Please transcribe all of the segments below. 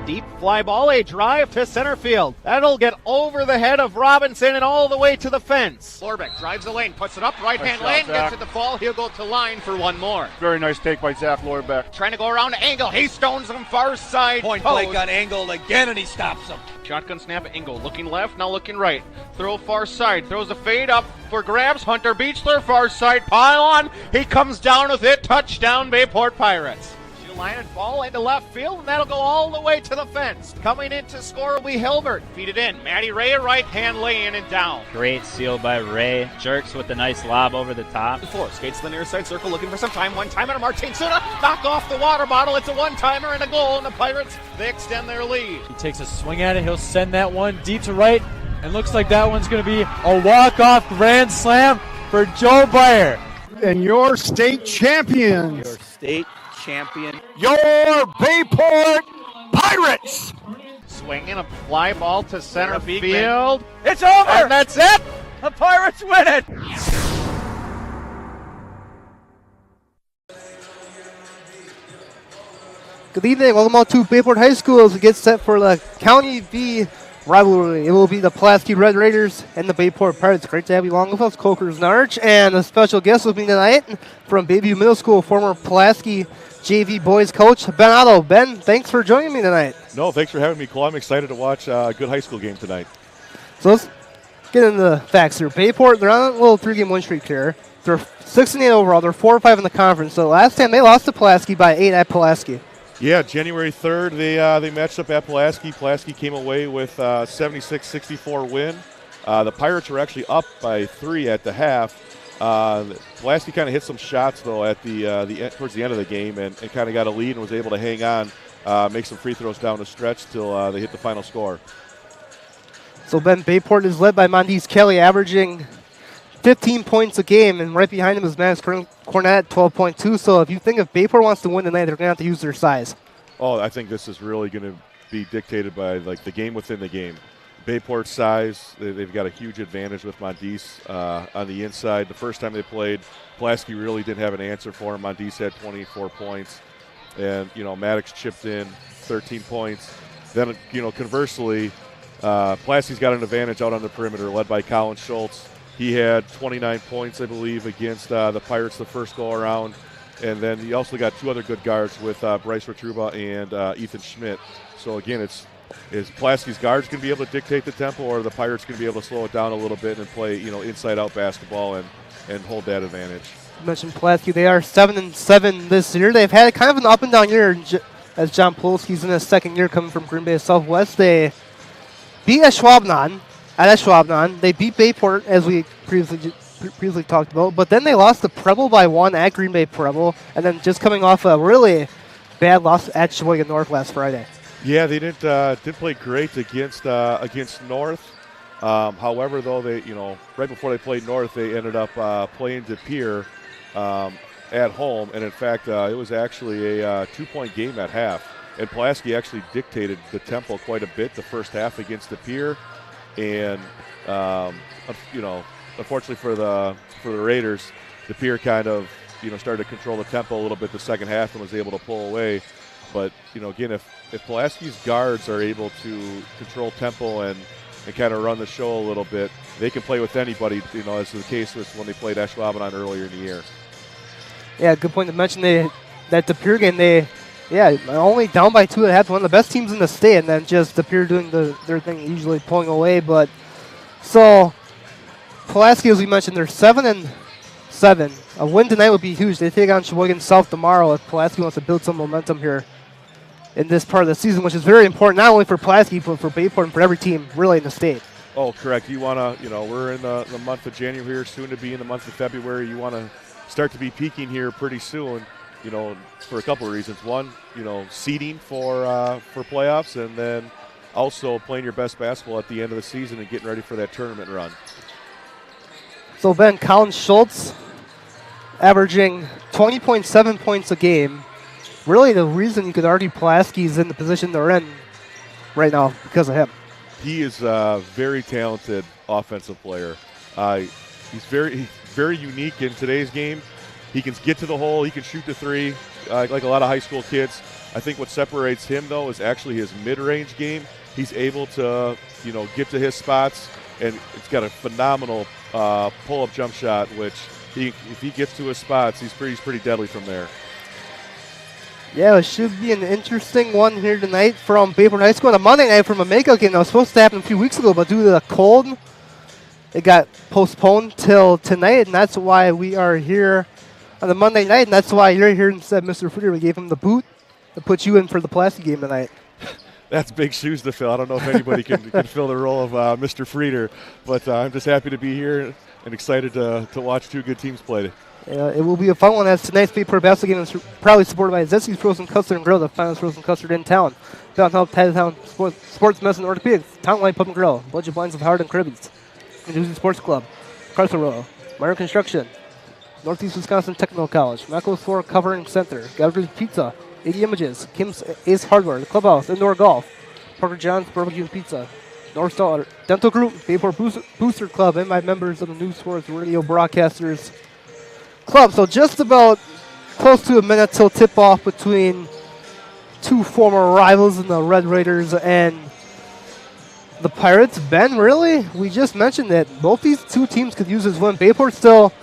Deep fly ball, a drive to center field. That'll get over the head of Robinson and all the way to the fence. Lorbeck drives the lane, puts it up, right-hand lane, gets it to fall. He'll go to line for one more. Very nice take by Zach Lorbeck. Trying to go around Engel. He stones him far side. Point blank on Engel again, and he stops him. Shotgun snap, Engel looking left, now looking right. Throw far side, throws a fade up for grabs. Hunter Beechler, far side pile on. He comes down with it. Touchdown, Bayport Pirates. Line and ball into left field, and that'll go all the way to the fence. Coming in to score will be Hilbert. Feed it in. Matty Ray, a right-hand lay-in and down. Great steal by Ray. Jerks with a nice lob over the top. Four skates to the near side circle, looking for some time. One-timer to Martin Suna. Knock off the water bottle. It's a one-timer and a goal, and the Pirates, they extend their lead. He takes a swing at it. He'll send that one deep to right, and looks like that one's going to be a walk-off grand slam for Joe Byer. And your state champions. Your state champion. Your Bayport Pirates. Swinging a fly ball to center field. It's over! And that's it! The Pirates win it! Good evening. Welcome on to Bayport High School as we get set for the County V rivalry. It will be the Pulaski Red Raiders and the Bayport Pirates. Great to have you along with us, Cokers Narch. And a special guest with me tonight from Bayview Middle School, former Pulaski JV boys coach, Ben Otto. Ben, thanks for joining me tonight. No, thanks for having me, Cole. I'm excited to watch a good high school game tonight. So let's get into the facts here. Bayport, they're on a little 3-game win streak here. They're 6-8 overall. They're 4-5 in the conference. So last time they lost to Pulaski by 8 at Pulaski. Yeah, January 3rd, they matched up at Pulaski. Pulaski came away with a 76-64 win. The Pirates were actually up by 3 at the half. Pulaski kind of hit some shots, though, at towards the end of the game and kind of got a lead and was able to hang on, make some free throws down the stretch till they hit the final score. So, Ben, Bayport is led by Mondese Kelly, averaging 15 points a game, and right behind him is Max Cornett at 12.2. So if you think if Bayport wants to win tonight, they're going to have to use their size. Oh, I think this is really going to be dictated by like the game within the game. Bayport's size, they've got a huge advantage with Mondese on the inside. The first time they played, Pulaski really didn't have an answer for him. Mondese had 24 points, and Maddox chipped in 13 points. Then conversely, Pulaski's got an advantage out on the perimeter, led by Colin Schultz. He had 29 points, I believe, against the Pirates the first go-around. And then he also got 2 other good guards with Bryce Rotruba and Ethan Schmidt. So, again, is Pulaski's guards going to be able to dictate the tempo, or are the Pirates going to be able to slow it down a little bit and play, inside-out basketball and hold that advantage? You mentioned Pulaski. They are 7-7 this year. They've had kind of an up-and-down year as John Pulaski's in his second year coming from Green Bay Southwest. They beat Ashwaubenon. At Ashwaubenon, they beat Bayport, as we previously talked about, but then they lost to Preble by 1 at Green Bay Preble, and then just coming off a really bad loss at Sheboygan North last Friday. Yeah, they didn't play great against North. However, though, they right before they played North, they ended up playing De Pere at home, and in fact, it was actually a 2-point game at half. And Pulaski actually dictated the tempo quite a bit the first half against De Pere. And unfortunately for the Raiders, De Pere kind of started to control the tempo a little bit the second half and was able to pull away. But again, if Pulaski's guards are able to control tempo and kind of run the show a little bit, they can play with anybody. As the case was when they played Ashwaubenon earlier in the year. Yeah, good point to mention. That De Pere game, only down by 2 at half, one of the best teams in the state, and then just De Pere doing their thing, usually pulling away. But so Pulaski, as we mentioned, they're 7-7. A win tonight would be huge. They take on Sheboygan South tomorrow if Pulaski wants to build some momentum here in this part of the season, which is very important not only for Pulaski but for Bayport and for every team really in the state. Oh, correct. You want to, we're in the month of January here, soon to be in the month of February. You want to start to be peaking here pretty soon. For a couple of reasons. One, seeding for playoffs, and then also playing your best basketball at the end of the season and getting ready for that tournament run. So, Ben, Colin Schultz averaging 20.7 points a game. Really the reason you could argue Pulaski's in the position they're in right now because of him. He is a very talented offensive player. He's very unique in today's game. He can get to the hole. He can shoot the 3. like a lot of high school kids. I think what separates him, though, is actually his mid-range game. He's able to, get to his spots, and it's got a phenomenal pull-up jump shot, which if he gets to his spots, he's pretty deadly from there. Yeah, it should be an interesting one here tonight from Bayport High School. On a Monday night from a makeup game that was supposed to happen a few weeks ago, but due to the cold, it got postponed till tonight, and that's why we are here on the Monday night, and that's why you're here instead of Mr. Frieder. We gave him the boot to put you in for the Pulaski game tonight. That's big shoes to fill. I don't know if anybody can fill the role of Mr. Frieder, but I'm just happy to be here and excited to watch two good teams play. It will be a fun one, as tonight's Bayport basketball game is proudly supported by Zesky's Frozen Custard and Grill, the finest frozen custard in town. Downtown Town Sports Medicine Orthopedics, Town Line Pub and Grill, Budget Blinds of Howard and Cribbies, New Sports Club, Cartharo, Meyer Construction, Northeast Wisconsin Technical College, Mackle's Floor Covering Center, Gallagher's Pizza, 80 Images, Kim's Ace Hardware, The Clubhouse, Indoor Golf, Parker John's Barbecue and Pizza, North Star Dental Group, Bayport Booster Club, and by members of the News Sports Radio Broadcasters Club. So just about close to a minute till tip-off between two former rivals in the Red Raiders and the Pirates. Ben, really? We just mentioned that both these two teams could use this win. Bayport still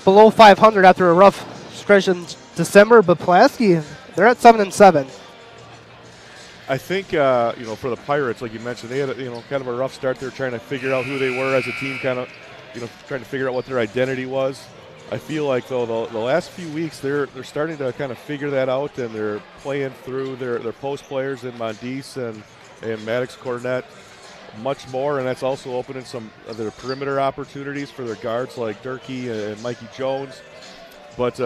below 500 after a rough stretch in December, but Pulaski, they're at 7-7. I think, for the Pirates, like you mentioned, they had kind of a rough start. They were trying to figure out who they were as a team, kind of, trying to figure out what their identity was. I feel like, though, the last few weeks, they're starting to kind of figure that out, and they're playing through their post players in Mondis and Maddox Cornett much more, and that's also opening some of their perimeter opportunities for their guards like Durkee and Mikey Jones. But,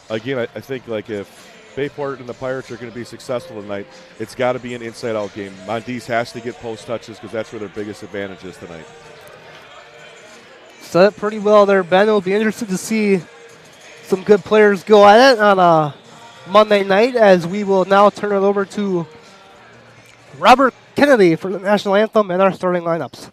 again, I think, like, if Bayport and the Pirates are going to be successful tonight, it's got to be an inside-out game. Mondis has to get post touches because that's where their biggest advantage is tonight. Said it pretty well there, Ben. It'll be interesting to see some good players go at it on a Monday night, as we will now turn it over to Robert Kennedy for the national anthem and our starting lineups.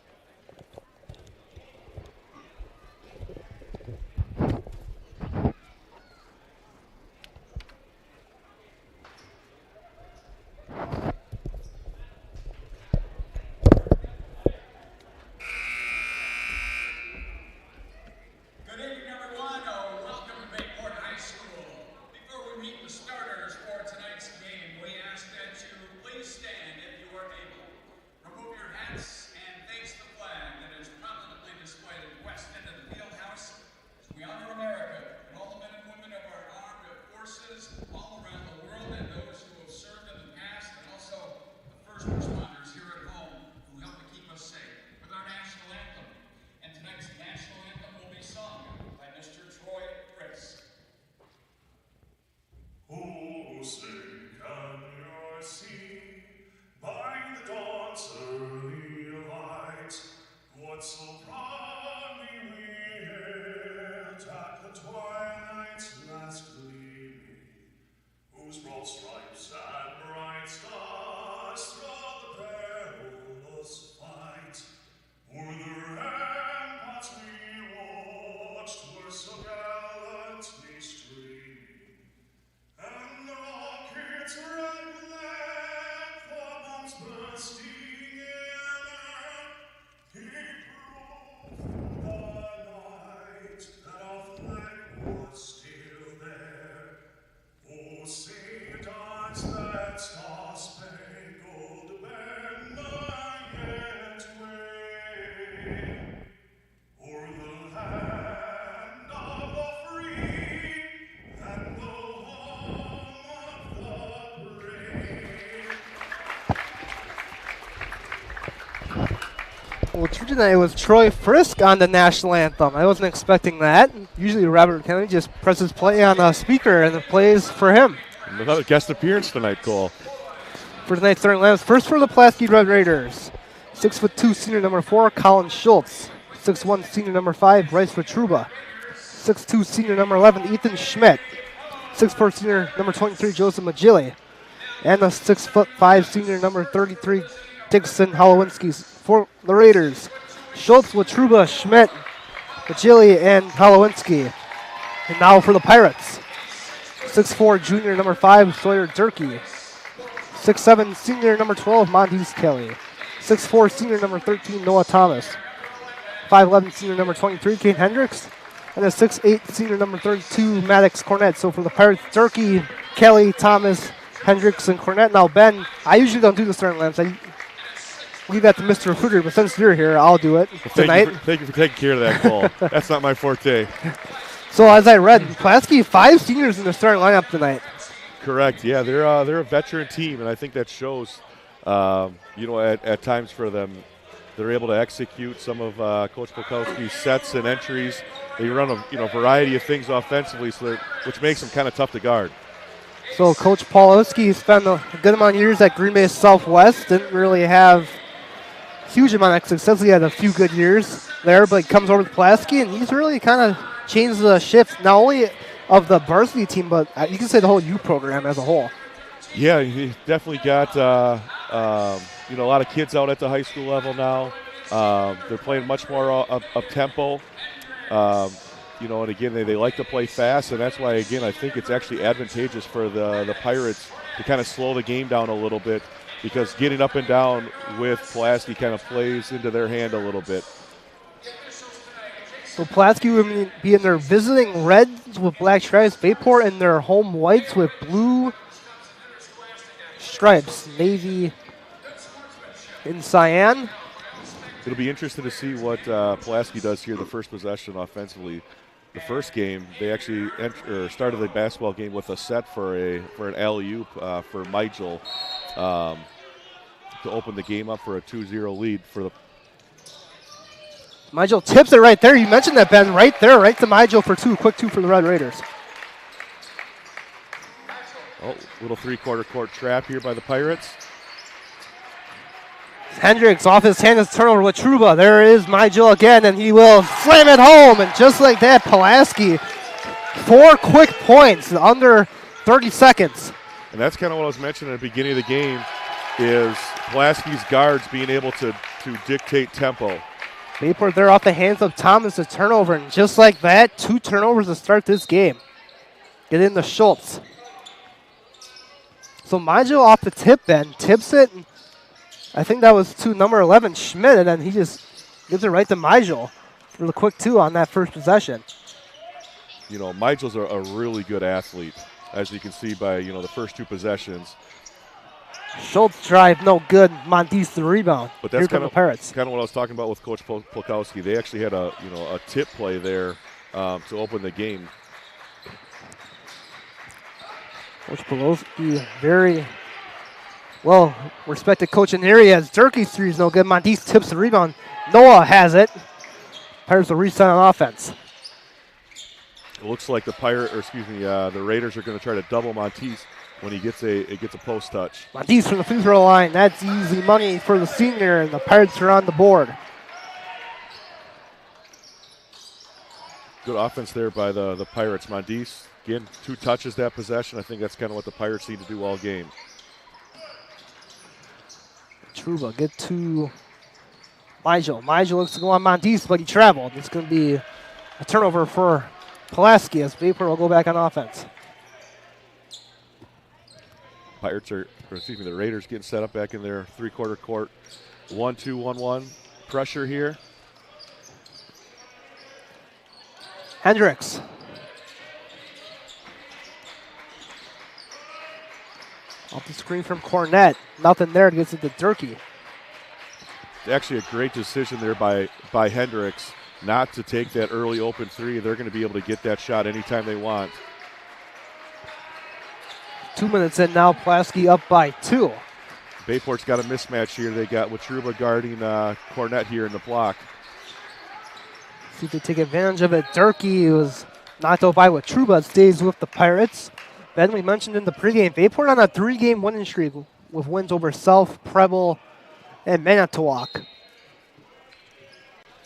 Well, tonight was Troy Frisk on the national anthem. I wasn't expecting that. Usually Robert Kennedy just presses play on a speaker and it plays for him. Another guest appearance tonight, Cole. For tonight's starting lineups, first for the Pulaski Red Raiders, 6'2" senior number 4, Colin Schultz. 6'1" senior number 5, Bryce Retruba. 6'2" senior number 11, Ethan Schmidt. 6'4" senior number 23, Joseph Magilli. And the 6'5" senior number 33, Dixon Holowinski. For the Raiders, Schultz, Retruba, Schmidt, Magilli, and Holowinski. And now for the Pirates, 6'4", junior number 5, Sawyer Durkee. 6'7", senior number 12, Montes Kelly. 6'4", senior number 13, Noah Thomas. 5'11", senior number 23, Kate Hendricks. And a 6'8", senior number 32, Maddox Cornett. So for the Pirates, Durkee, Kelly, Thomas, Hendricks, and Cornett. Now, Ben, I usually don't do the starting lineups. I leave that to Mr. Recruiter, but since you're here, I'll do it tonight. Thank you for taking care of that call. That's not my forte. So as I read, Pulaski, 5 seniors in the starting lineup tonight. Correct. Yeah, they're a veteran team, and I think that shows. At times for them, they're able to execute some of Coach Pulkowski's sets and entries. They run a variety of things offensively, which makes them kind of tough to guard. So Coach Pulkowski spent a good amount of years at Green Bay Southwest. Didn't really have huge amount of success. He had a few good years there, but he comes over to Pulaski, and he's really kind of changed the shift, not only of the varsity team, but you can say the whole U program as a whole. Yeah, he definitely got a lot of kids out at the high school level now. They're playing much more up tempo. And again, they like to play fast, and that's why, again, I think it's actually advantageous for the Pirates to kind of slow the game down a little bit, because getting up and down with Pulaski kind of plays into their hand a little bit. So Pulaski will be in their visiting reds with black stripes, Bayport in their home whites with blue stripes, navy in cyan. It'll be interesting to see what Pulaski does here the first possession offensively. The first game, they actually started the basketball game with a set for an alley-oop for Migel to open the game up for a 2-0 lead for the. Migel tips it right there. You mentioned that, Ben, right there, right to Migel for two. Quick two for the Red Raiders. Oh, little three-quarter court trap here by the Pirates. Hendricks off his hand, his turnover with Truba. There is Migel again, and he will slam it home. And just like that, Pulaski, 4 quick points in under 30 seconds. And that's kind of what I was mentioning at the beginning of the game, is Pulaski's guards being able to dictate tempo. Bayport there off the hands of Thomas, a turnover. And just like that, 2 turnovers to start this game. Get in the Schultz. So Migel off the tip then, tips it. I think that was to number 11, Schmidt, and then he just gives it right to Migel for the quick 2 on that first possession. Migel's a really good athlete, as you can see by, the first 2 possessions. Schultz drive, no good. Montes the rebound. But that's kind of Pirates. Kind of what I was talking about with Coach Pulkowski. They actually had a tip play there to open the game. Coach Pulkowski, very well respected coach in the area, as Durkee's 3 is no good. Montes tips the rebound. Noah has it. Pirates will reset on offense. It looks like the Raiders are going to try to double Montes when he gets a post touch. Montes from the free throw line. That's easy money for the senior, and the Pirates are on the board. Good offense there by the Pirates. Montes, again, 2 touches that possession. I think that's kind of what the Pirates need to do all game. Truba get to Migel. Migel looks to go on Montes, but he traveled. It's going to be a turnover for Pulaski as Bayport will go back on offense. The Raiders getting set up back in their three-quarter court. 1-2-1-1 pressure here. Hendricks. Off the screen from Cornett. Nothing there to get to the Durkee. Actually a great decision there by Hendricks not to take that early open 3. They're going to be able to get that shot anytime they want. 2 minutes in now, Pulaski up by 2. Bayport's got a mismatch here. They got Watruba guarding Cornett here in the block. See if they take advantage of it. Durkee was knocked out by Watruba. Stays with the Pirates. Then we mentioned in the pregame, Bayport on a 3-game winning streak with wins over South, Preble, and Manitowoc.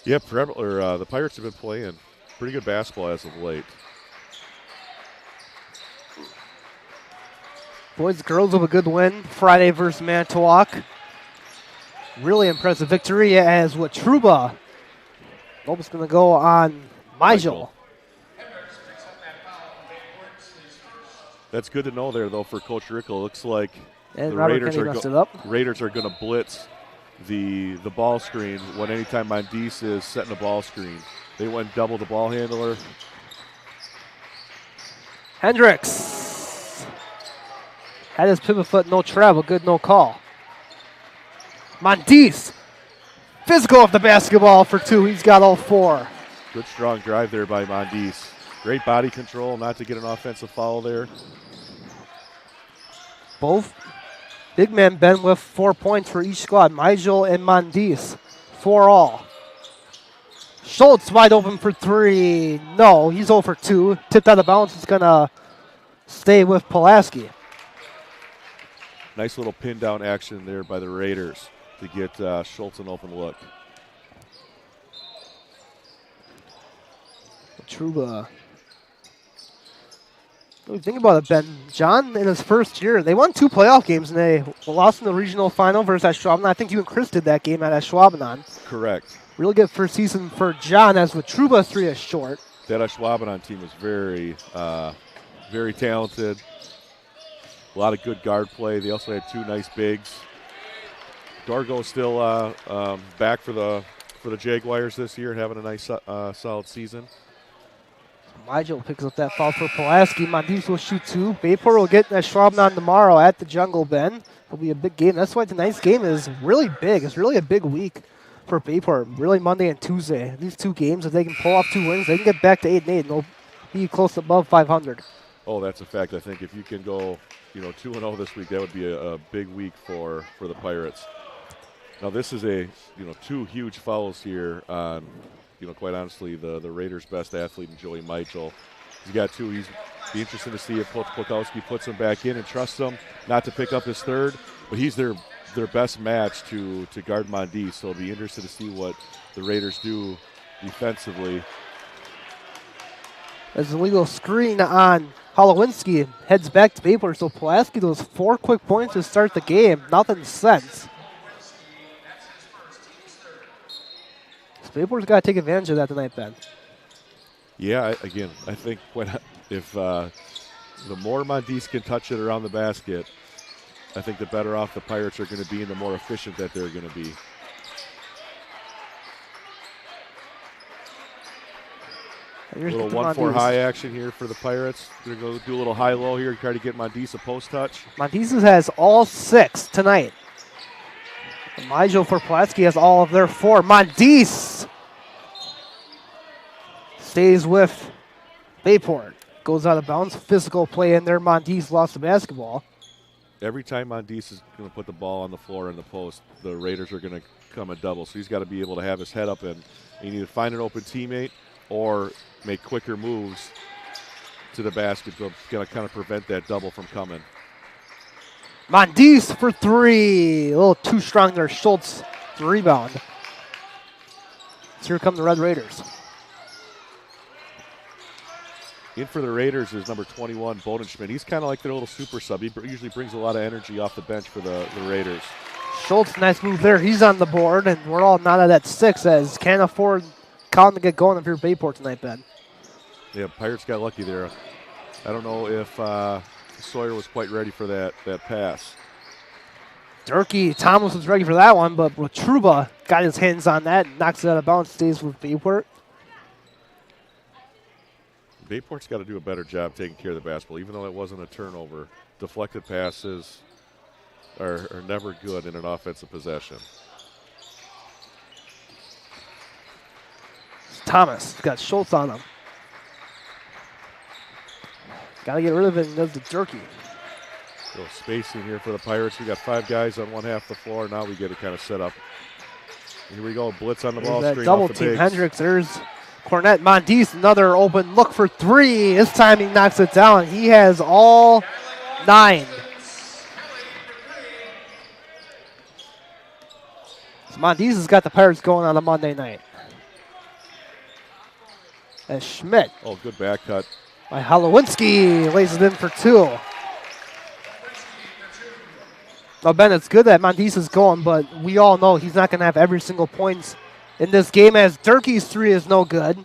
Yeah, the Pirates have been playing pretty good basketball as of late. Boys and girls with a good win Friday versus Manitowoc. Really impressive victory as Watruba. Nope's going to go on Migel. That's good to know there, though, for Coach Rickle. Looks like And the Robert Kennedy messed it up. Raiders are going to blitz the ball screen when anytime Mondice is setting a ball screen. They went double the ball handler. Hendricks had his pivot foot, no travel, good, no call. Mondice, physical off the basketball for 2. He's got all 4. Good strong drive there by Mondice. Great body control, not to get an offensive foul there. Both big men been with 4 points for each squad. Migel and Mondice, 4 all. Schultz wide open for 3. No, he's 0 for 2. Tipped out of bounds. It's going to stay with Pulaski. Nice little pin down action there by the Raiders to get Schultz an open look. Truba. What do you think about it, Ben? John, in his first year, they won 2 playoff games, and they lost in the regional final versus Ashwaubenon. I think you and Chris did that game at Ashwaubenon. Correct. Really good first season for John, as with Truba 3 is short. That Ashwaubenon team was very, very talented. A lot of good guard play. They also had 2 nice bigs. Dorgo still back for the Jaguars this year, having a nice solid season. Migel picks up that foul for Pulaski. Mondice will shoot 2. Bayport will get that Schwabnon tomorrow at the Jungle Ben. It'll be a big game. That's why tonight's game is really big. It's really a big week for Bayport. Really Monday and Tuesday. These 2 games, if they can pull off 2 wins, they can get back to 8-8 and they'll be close above 500. Oh, that's a fact. I think if you can go, 2-0 this week, that would be a big week for the Pirates. Now this is 2 huge fouls here on, quite honestly, the Raiders' best athlete in Joey Mitchell. He's got 2. He's be interested to see if Coach Pulkowski puts him back in and trusts him not to pick up his 3rd. But he's their best match to guard Mondice. So it'll be interested to see what the Raiders do defensively. There's a legal screen on Holowinski. Heads back to Bayport. So Pulaski, those 4 quick points to start the game. Nothing since. Bayport's got to take advantage of that tonight, Ben. Yeah, I think if the more Mondice can touch it around the basket, I think the better off the Pirates are going to be and the more efficient that they're going to be. A little 1-4 high action here for the Pirates. They're going to go do a little high-low here, try to get Mondice a post touch. Mondice has all 6 tonight. Migel for Pulaski has all of their 4. Mondice stays with Bayport. Goes out of bounds. Physical play in there. Mondice lost the basketball. Every time Mondice is going to put the ball on the floor in the post, the Raiders are going to come and double. So he's got to be able to have his head up and you need to find an open teammate or make quicker moves to the basket to kind of prevent that double from coming. Mondice for 3. A little too strong there. Schultz, the rebound. So here come the Red Raiders. In for the Raiders is number 21, Bodenschmidt. He's kind of like their little super sub. He usually brings a lot of energy off the bench for the Raiders. Schultz, nice move there. He's on the board, and we're all not at 6 as can't afford Colin to get going if you're Bayport tonight, Ben. Yeah, Pirates got lucky there. I don't know if Sawyer was quite ready for that pass. Durkee Thomas was ready for that one, but Truba got his hands on that and knocks it out of bounds, stays with Bayport. Bayport's got to do a better job taking care of the basketball, even though it wasn't a turnover. Deflected passes are never good in an offensive possession. Thomas got Schultz on him. Got to get rid of it and does the Durkee. Little spacing here for the Pirates. We got 5 guys on one half the floor. Now we get it kind of set up. Here we go. Blitz on the ball that screen. Double off the team. bigs. Hendricks. There's Cornette. Mondice, another open look for 3. This time he knocks it down. He has all 9. So Mondice has got the Pirates going on a Monday night. And Schmidt Oh, good back cut. by Holowinski lays it in for 2. Now, Ben, it's good that Mondice is going, but we all know he's not going to have every single point in this game as Durkee's 3 is no good.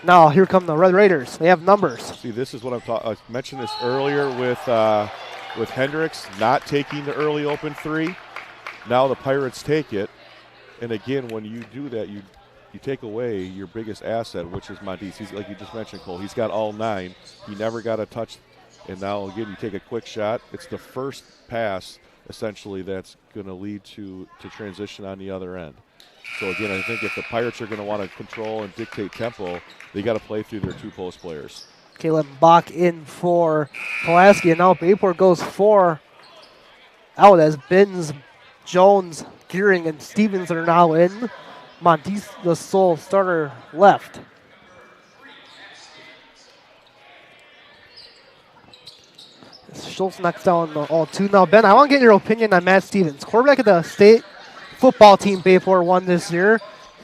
Now here come the Red Raiders. They have numbers. See, this is what I'm talking. I mentioned this earlier with Hendricks not taking the early open three. Now the Pirates take it, and again, when you do that, you take away your biggest asset, which is Mondice. He's, like you just mentioned, Cole. He's got all 9. He never got a touch, and now again you take a quick shot. It's the first pass essentially that's going to lead to transition on the other end. So again, I think if the Pirates are going to want to control and dictate tempo, they got to play through their 2 post players. Caleb Bach in for Pulaski, and now Bayport goes 4 out as Binns, Jones, Gearing, and Stevens are now in. Montice, the sole starter, left. Schultz knocks down the all 2. Now, Ben, I want to get your opinion on Matt Stevens, quarterback of the state football team Bayport won this year.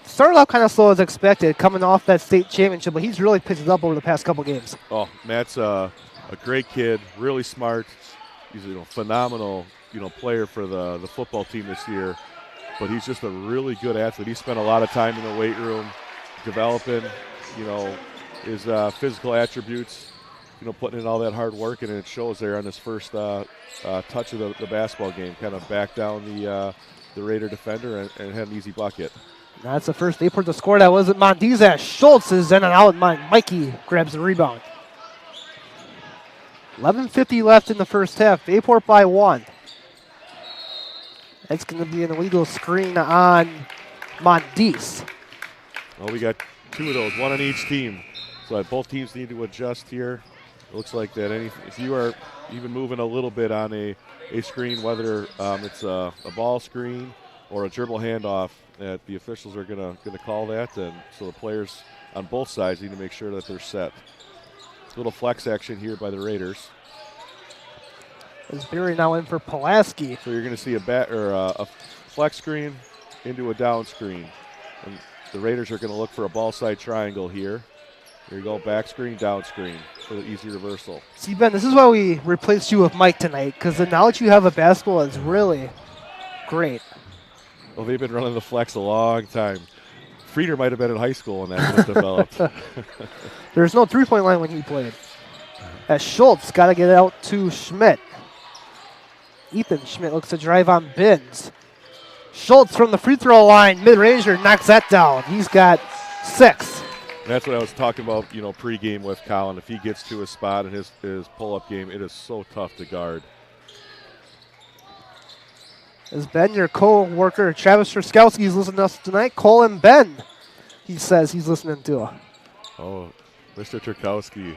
Started out kind of slow as expected, coming off that state championship, but he's really picked it up over the past couple games. Oh, Matt's a great kid, really smart. He's a phenomenal player for the football team this year, but he's just a really good athlete. He spent a lot of time in the weight room developing, his physical attributes, putting in all that hard work, and it shows there on his first touch of the basketball game. Kind of backed down the Raider defender and had an easy bucket. That's the first Bayport to score. That wasn't Mondiz. Schultz is in and out. Mikey grabs the rebound. 11:50 left in the first half. Bayport by 1. That's going to be an illegal screen on Mondiz. Well, we got 2 of those, 1 on each team. So both teams need to adjust here. It looks like that if you are even moving a little bit on a screen, whether it's a ball screen or a dribble handoff, that the officials are going to call that, and so the players on both sides need to make sure that they're set. A little flex action here by the Raiders. Is Berry now in for Pulaski? So you're going to see a flex screen into a down screen, and the Raiders are going to look for a ball side triangle here. Here you go, back screen, down screen for the easy reversal. See, Ben, this is why we replaced you with Mike tonight, because the knowledge you have of basketball is really great. Well, they've been running the flex a long time. Frieder might have been in high school when that was developed. There's no three-point line when he played. As Schultz got to get it out to Schmidt. Ethan Schmidt looks to drive on Binns. Schultz from the free throw line, mid-ranger, knocks that down. He's got 6. That's what I was talking about, pregame with Colin. If he gets to his spot in his pull-up game, it is so tough to guard. As Ben, your co-worker, Travis Truskowski, is listening to us tonight. Cole and Ben, he says he's listening to. Oh, Mr. Turkowski.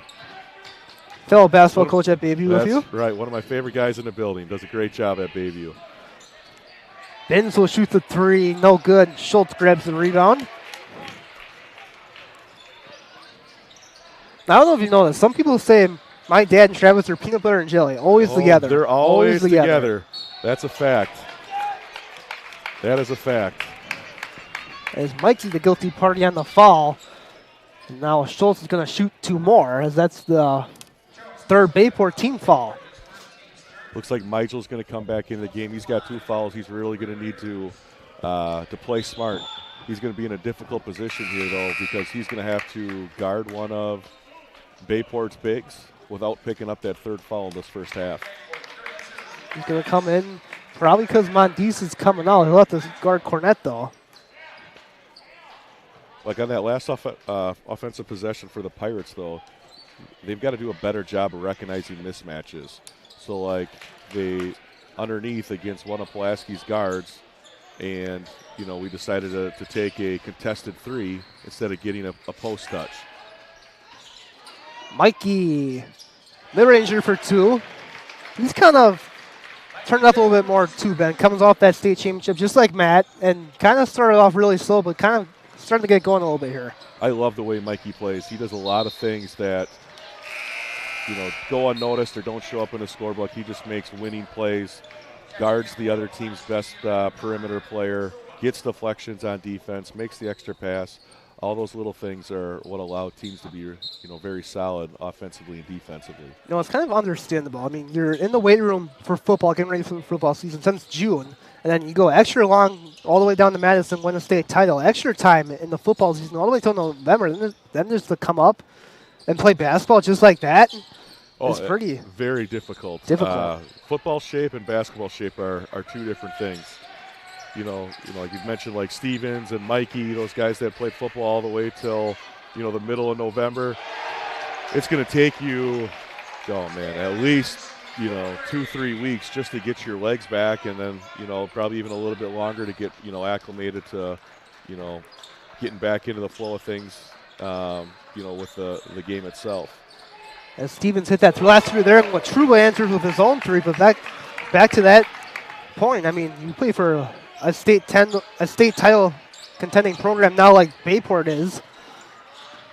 Fellow basketball coach at Bayview with you. That's right. One of my favorite guys in the building. Does a great job at Bayview. Binns will shoot the 3. No good. Schultz grabs the rebound. Now, I don't know if you know this. Some people say my dad and Travis are peanut butter and jelly. Always together. They're always together. That's a fact. That is a fact. As Mikey, the guilty party on the foul. And now Schultz is going to shoot 2 more, as that's the 3rd Bayport team foul. Looks like Michael's going to come back into the game. He's got 2 fouls. He's really going to need to play smart. He's going to be in a difficult position here, though, because he's going to have to guard one of Bayport's bigs without picking up that 3rd foul in this first half. He's going to come in, probably because Mondice is coming out. He'll have to guard Cornett, though. Like on that last offensive possession for the Pirates, though, they've got to do a better job of recognizing mismatches. So, like, they underneath against one of Pulaski's guards, and, we decided to take a contested 3 instead of getting a post touch. Mikey, mid-ranger for 2. He's kind of turned up a little bit more too, Ben. Comes off that state championship just like Matt, and kind of started off really slow, but kind of starting to get going a little bit here. I love the way Mikey plays. He does a lot of things that, go unnoticed or don't show up in the scorebook. He just makes winning plays, guards the other team's best perimeter player, gets deflections on defense, makes the extra pass. All those little things are what allow teams to be, very solid offensively and defensively. It's kind of understandable. I mean, you're in the weight room for football, getting ready for the football season since June, And then you go extra long all the way down to Madison, win a state title. Extra time in the football season all the way till November. Then just to come up and play basketball just like that. It's pretty very difficult. Football shape and basketball shape are two different things. Like you've mentioned, like Stevens and Mikey, those guys that played football all the way till the middle of November. It's going to take you, at least 2-3 weeks just to get your legs back, and then probably even a little bit longer to get acclimated to getting back into the flow of things. With the game itself. As Stevens hit that last three there, and what Truba answered with his own three, but back to that point. I mean, you play for a state title contending program now like Bayport is.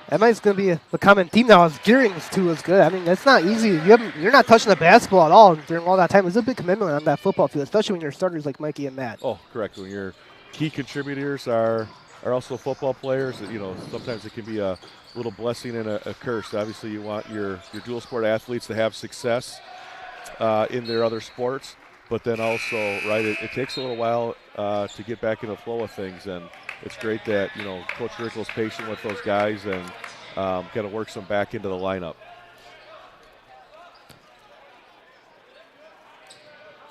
That might going to be the common theme now. As Gearing's too is good. I mean, it's not easy. You're not touching the basketball at all during all that time. It's a big commitment on that football field, especially when your starters like Mikey and Matt. Oh, correct. When your key contributors are also football players, sometimes it can be a little blessing and a curse. Obviously, you want your dual sport athletes to have success in their other sports, but then also, right, it takes a little while to get back in the flow of things, and it's great that, Coach Rickle's patient with those guys and kind of works them back into the lineup.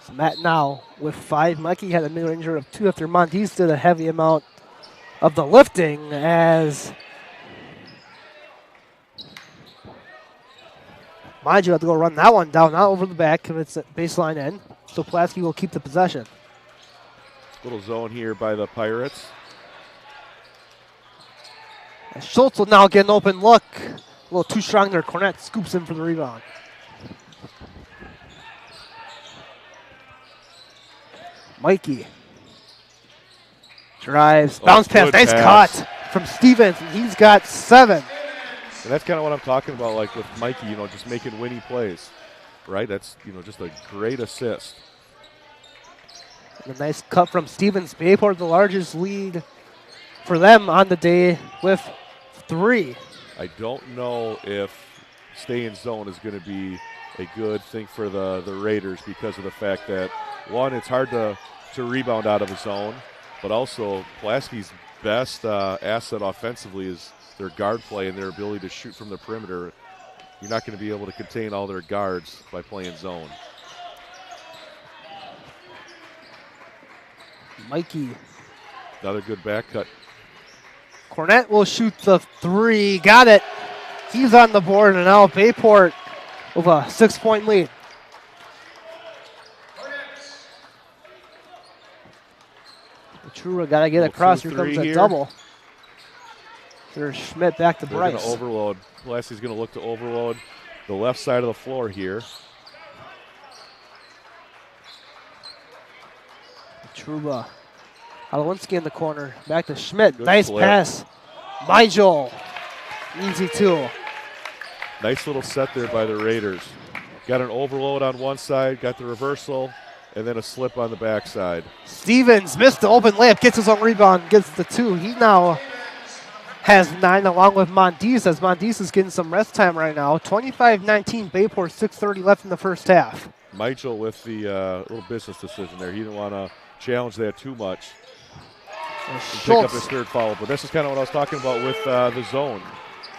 So Matt now with 5. Mikey had a mid-ranger of 2 after Montes did a heavy amount of the lifting as mind you, have to go run that one down, not over the back if it's at baseline end. So Pulaski will keep the possession. Little zone here by the Pirates. And Schultz will now get an open look. A little too strong there. Cornett scoops in for the rebound. Mikey drives, bounce pass, nice cut from Stevens, and he's got 7. And that's kind of what I'm talking about, like with Mikey, just making winning plays, right? That's, just a great assist. And a nice cut from Stevens. Bayport, the largest lead for them on the day with 3. I don't know if staying zone is going to be a good thing for the Raiders because of the fact that, one, it's hard to rebound out of a zone, but also Pulaski's best asset offensively is their guard play and their ability to shoot from the perimeter. You're not going to be able to contain all their guards by playing zone. Mikey. Another good back cut. Cornett will shoot the 3. Got it. He's on the board, and now Bayport with a 6-point lead. Trua got to get across. Here comes a double. There's Schmidt back to Bryce. They're going to overload. Pulaski's going to look to overload the left side of the floor here. Truba. Halowinski in the corner. Back to Schmidt. Good nice flip. pass. Mijel. Easy 2. Nice little set there by the Raiders. Got an overload on one side, got the reversal, and then a slip on the backside. Stevens missed the open layup, gets his own rebound, gets the 2. He now has 9 along with Mondes, as Mondes is getting some rest time right now. 25-19, Bayport, 6:30 left in the first half. Michel with the little business decision there. He didn't want to challenge that too much. And pick up his 3rd foul. But this is kind of what I was talking about with the zone.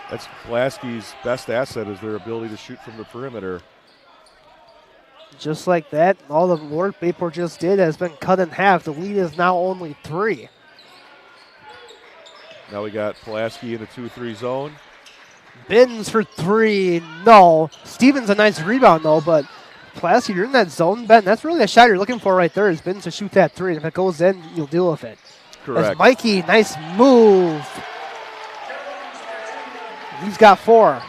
That's Pulaski's best asset is their ability to shoot from the perimeter. Just like that, all the work Bayport just did has been cut in half. The lead is now only 3. Now we got Pulaski in a 2-3 zone. Bins for 3, no. Stevens a nice rebound though, but Pulaski, you're in that zone, Ben. That's really a shot you're looking for right there is Bins to shoot that 3. And if it goes in, you'll deal with it. Correct. As Mikey, nice move. He's got 4.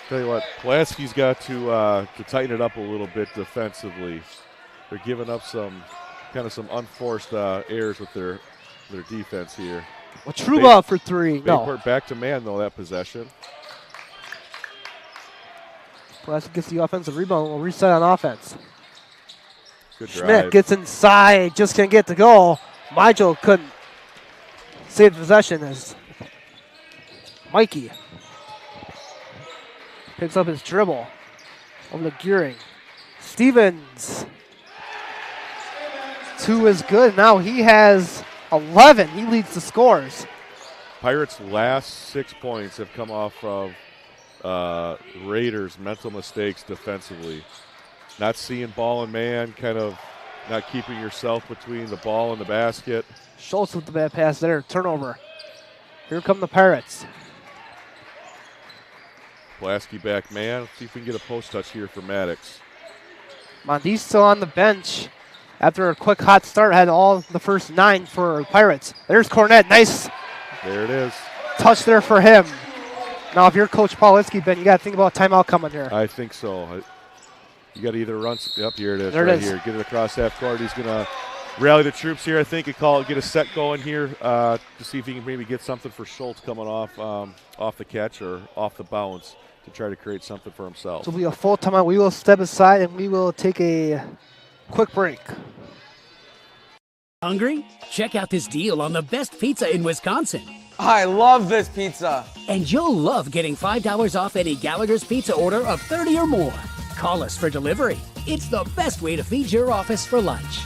Tell you what, Pulaski's got to tighten it up a little bit defensively. They're giving up some unforced errors with their defense here. Well, Truba for 3. Bayport No. back to man though that possession. Pulaski gets the offensive rebound. We'll reset on offense. Good Schmidt drive. gets inside, just can't get the goal. Mijel couldn't save the possession as Mikey picks up his dribble over the Gearing. Stevens 2 is good. Now he has 11. He leads the scores. Pirates' last 6 points have come off of Raiders' mental mistakes defensively. Not seeing ball and man, kind of not keeping yourself between the ball and the basket. Schultz with the bad pass there. Turnover. Here come the Pirates. Pulaski back man. Let's see if we can get a post touch here for Maddox. Mondi's still on the bench. After a quick hot start, had all the first 9 for Pirates. There's Cornett. Nice There it is. touch there for him. Now, if you're Coach Pulaski, Ben, you got to think about timeout coming here. I think so. You got to either run. Yep, here it is. There it right is. here. Get it across half court. He's going to rally the troops here, I think, and get a set going here to see if he can maybe get something for Schultz coming off the catch or off the bounce to try to create something for himself. This will be a full timeout. We will step aside and we will take a quick break. Hungry? Check out this deal on the best pizza in Wisconsin. I love this pizza. And you'll love getting $5 off any Gallagher's Pizza order of 30 or more. Call us for delivery. It's the best way to feed your office for lunch.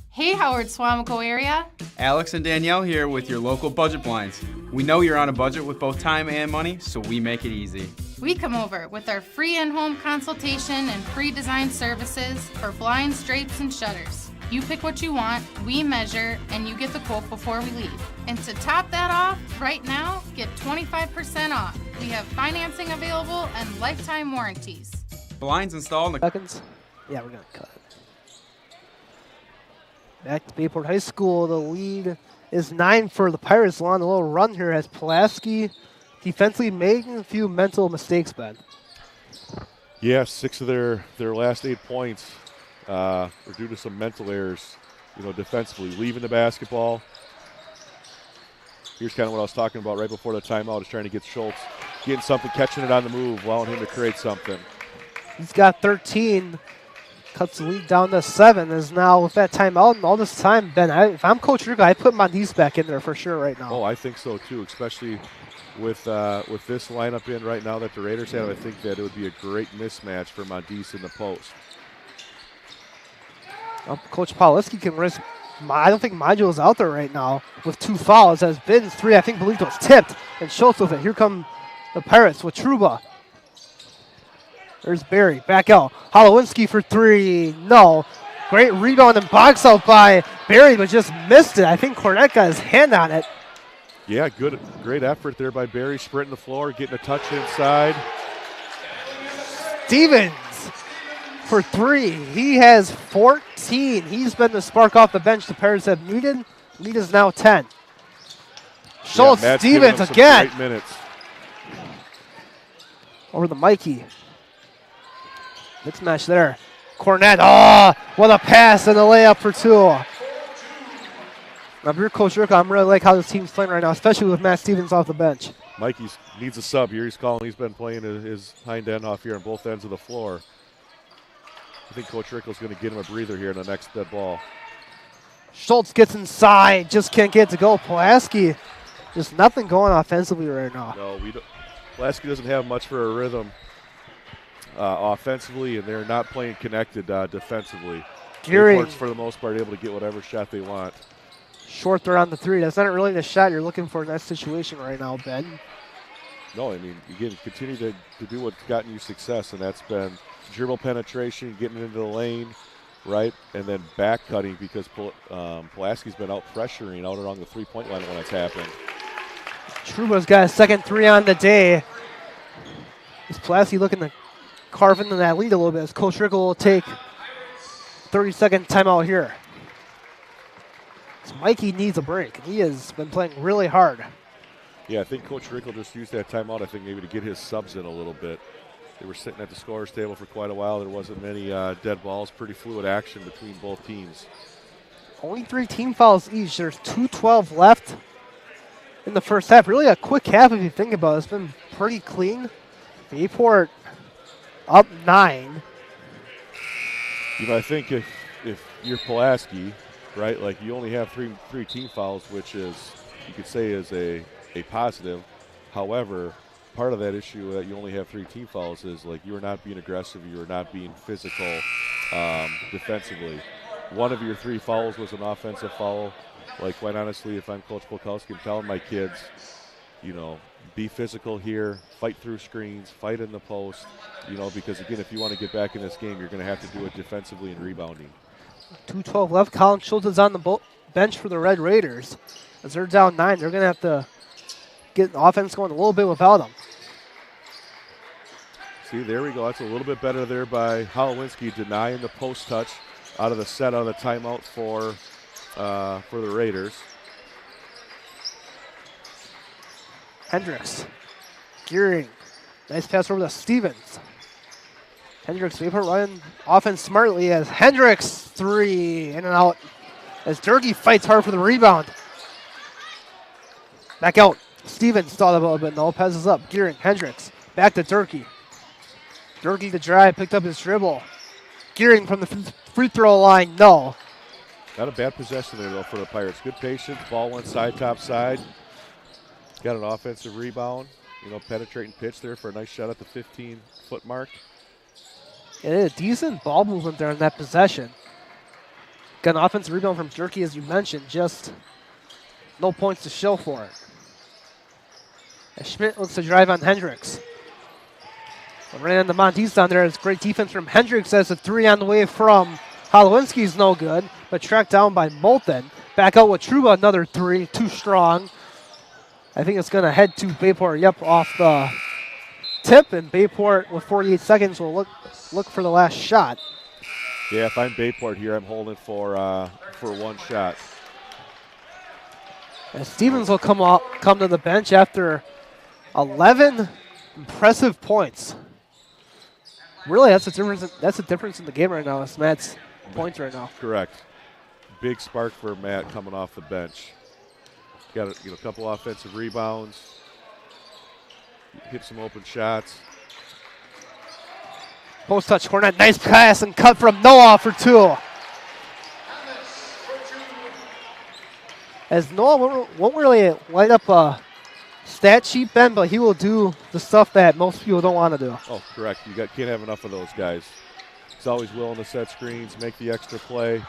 Hey, Howard Swamico area. Alex and Danielle here with your local budget blinds. We know you're on a budget with both time and money, so we make it easy. We come over with our free in-home consultation and free design services for blinds, drapes, and shutters. You pick what you want, we measure, and you get the quote before we leave. And to top that off, right now, get 25% off. We have financing available and lifetime warranties. Blinds installed in the Seconds. Yeah, we're going to cut it. Back to Bayport High School. The lead is 9 for the Pirates. On a little run here as Pulaski defensively making a few mental mistakes, Ben. Yeah, 6 of their last 8 points were due to some mental errors, defensively, leaving the basketball. Here's kind of what I was talking about right before the timeout, is trying to get Schultz, getting something, catching it on the move, allowing him to create something. He's got 13. Cuts the lead down to 7. Is now with that timeout and all this time, Ben, if I'm Coach Rico, I put Mondi's back in there for sure right now. Oh, I think so too, especially with this lineup in right now that the Raiders have. I think that it would be a great mismatch for Mondi's in the post. Coach Pulaski can risk. I don't think Modulo's out there right now with 2 fouls. As Bin's 3, I think Belito's tipped, and Schultz with it. Here come the Pirates with Truba. There's Barry, back out. Holowinski for 3, no. Great rebound and box out by Barry, but just missed it. I think Cornett got his hand on it. Yeah, great effort there by Barry, sprinting the floor, getting a touch inside. Stevens for 3. He has 14. He's been the spark off the bench the Pirates have needed. Lead is now 10. Schultz, Matt's Stevens some again. great minutes. Over the Mikey. Mixed match there. Cornett, oh, what a pass and a layup for 2. Now, if you're Coach Rick, I'm really like how this team's playing right now, especially with Matt Stevens off the bench. Mikey needs a sub here. He's been playing his hind end off here on both ends of the floor. I think Coach Rickle's going to get him a breather here in the next dead ball. Schultz gets inside, just can't get it to go. Pulaski, just nothing going offensively right now. No, Pulaski doesn't have much for a rhythm offensively, and they're not playing connected defensively. Gearing, for the most part, able to get whatever shot they want. Short there on the 3. That's not really the shot you're looking for in that situation right now, Ben. No, I mean, you continue to do what's gotten you success, and that's been dribble penetration, getting into the lane, right, and then back cutting, because Pulaski's been out pressuring out along the 3-point line when it's happened. Truba's got a second 3 on the day. Is Pulaski looking to carve into that lead a little bit as Coach Rickle will take 30-second timeout here. So Mikey needs a break. He has been playing really hard. Yeah, I think Coach Rickle just used that timeout, I think, maybe to get his subs in a little bit. They were sitting at the scorer's table for quite a while. There wasn't many dead balls. Pretty fluid action between both teams. Only 3 team fouls each. There's 2:12 left in the first half. Really a quick half if you think about it. It's been pretty clean. Bayport up 9. I think if you're Pulaski, right, like you only have three team fouls, which is, you could say, is a positive. However, part of that issue that you only have 3 team fouls is like you are not being aggressive, you are not being physical defensively. one of your 3 fouls was an offensive foul. Like, quite honestly, if I'm Coach Pulaski, I'm telling my kids, you know, be physical here, fight through screens, fight in the post, you know, because, again, if you want to get back in this game, you're going to have to do it defensively and rebounding. 2:12 left. Colin Schultz is on the bench for the Red Raiders. As they're down 9, they're going to have to get the offense going a little bit without him. See, there we go. That's a little bit better there by Holowinski, denying the post touch out of the set, out of the timeout for the Raiders. Hendricks. Gearing. Nice pass over to Stevens. Hendricks, they put running offense smartly as Hendricks 3 in and out. As Durkee fights hard for the rebound. Back out. Stevens thought about it, but no. Passes up. Gearing. Hendricks. Back to Durkee. Durkee to drive. Picked up his dribble. Gearing from the free throw line. No. Got a bad possession there, though, for the Pirates. Good patience. Ball went side, top side. Got an offensive rebound. You know, penetrating pitch there for a nice shot at the 15-foot mark. Yeah, they had a decent ball movement there in that possession. Got an offensive rebound from Durkee, as you mentioned. Just no points to show for it. As Schmidt looks to drive on Hendricks. Ran into Monteith down there. It's great defense from Hendricks as a 3 on the way from Holowinski's no good, but tracked down by Moulton. Back out with Truba, another 3, too strong. I think it's going to head to Bayport. Yep, off the tip, and Bayport with 48 seconds will look for the last shot. Yeah, if I'm Bayport here, I'm holding for one shot. And Stevens will come to the bench after 11 impressive points. Really, that's the difference in the game right now. It's Matt's points right now. Correct. Big spark for Matt coming off the bench. Got a couple offensive rebounds. Hit some open shots. Post touch, Cornett, nice pass and cut from Noah for 2. As Noah won't really light up a stat sheet, Ben, but he will do the stuff that most people don't want to do. Oh, correct. You can't have enough of those guys. He's always willing to set screens, make the extra play.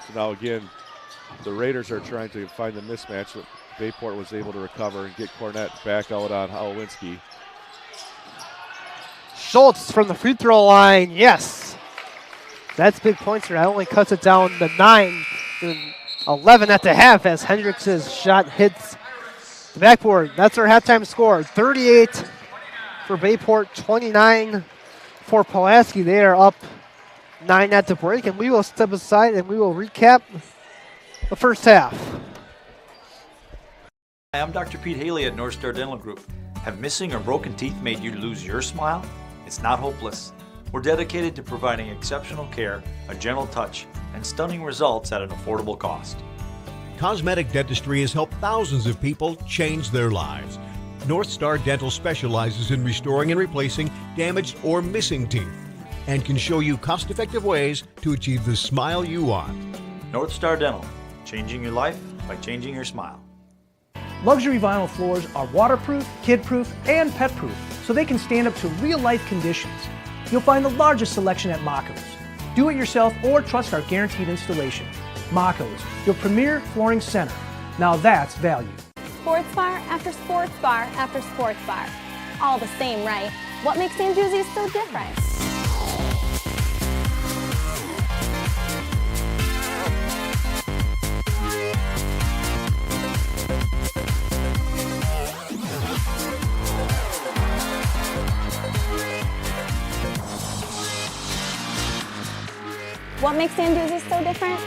So now again, the Raiders are trying to find the mismatch. Bayport was able to recover and get Cornett back out on Holowinski. Schultz from the free throw line, yes. That's big points here. That only cuts it down to 9 and 11 at the half as Hendricks' shot hits the backboard. That's our halftime score. 38 for Bayport, 29 for Pulaski. They are up 9 at the break, and we will step aside and we will recap the first half. Hi, I'm Dr. Pete Haley at North Star Dental Group. Have missing or broken teeth made you lose your smile? It's not hopeless. We're dedicated to providing exceptional care, a gentle touch, and stunning results at an affordable cost. Cosmetic dentistry has helped thousands of people change their lives. North Star Dental specializes in restoring and replacing damaged or missing teeth and can show you cost-effective ways to achieve the smile you want. North Star Dental, changing your life by changing your smile. Luxury vinyl floors are waterproof, kid-proof, and pet-proof, so they can stand up to real-life conditions. You'll find the largest selection at Mako's. Do it yourself or trust our guaranteed installation. Mako's, your premier flooring center. Now that's value. Sports bar after sports bar after sports bar. All the same, right? What makes Sanjuzzi's so different? What makes Sanjuzzi's so different?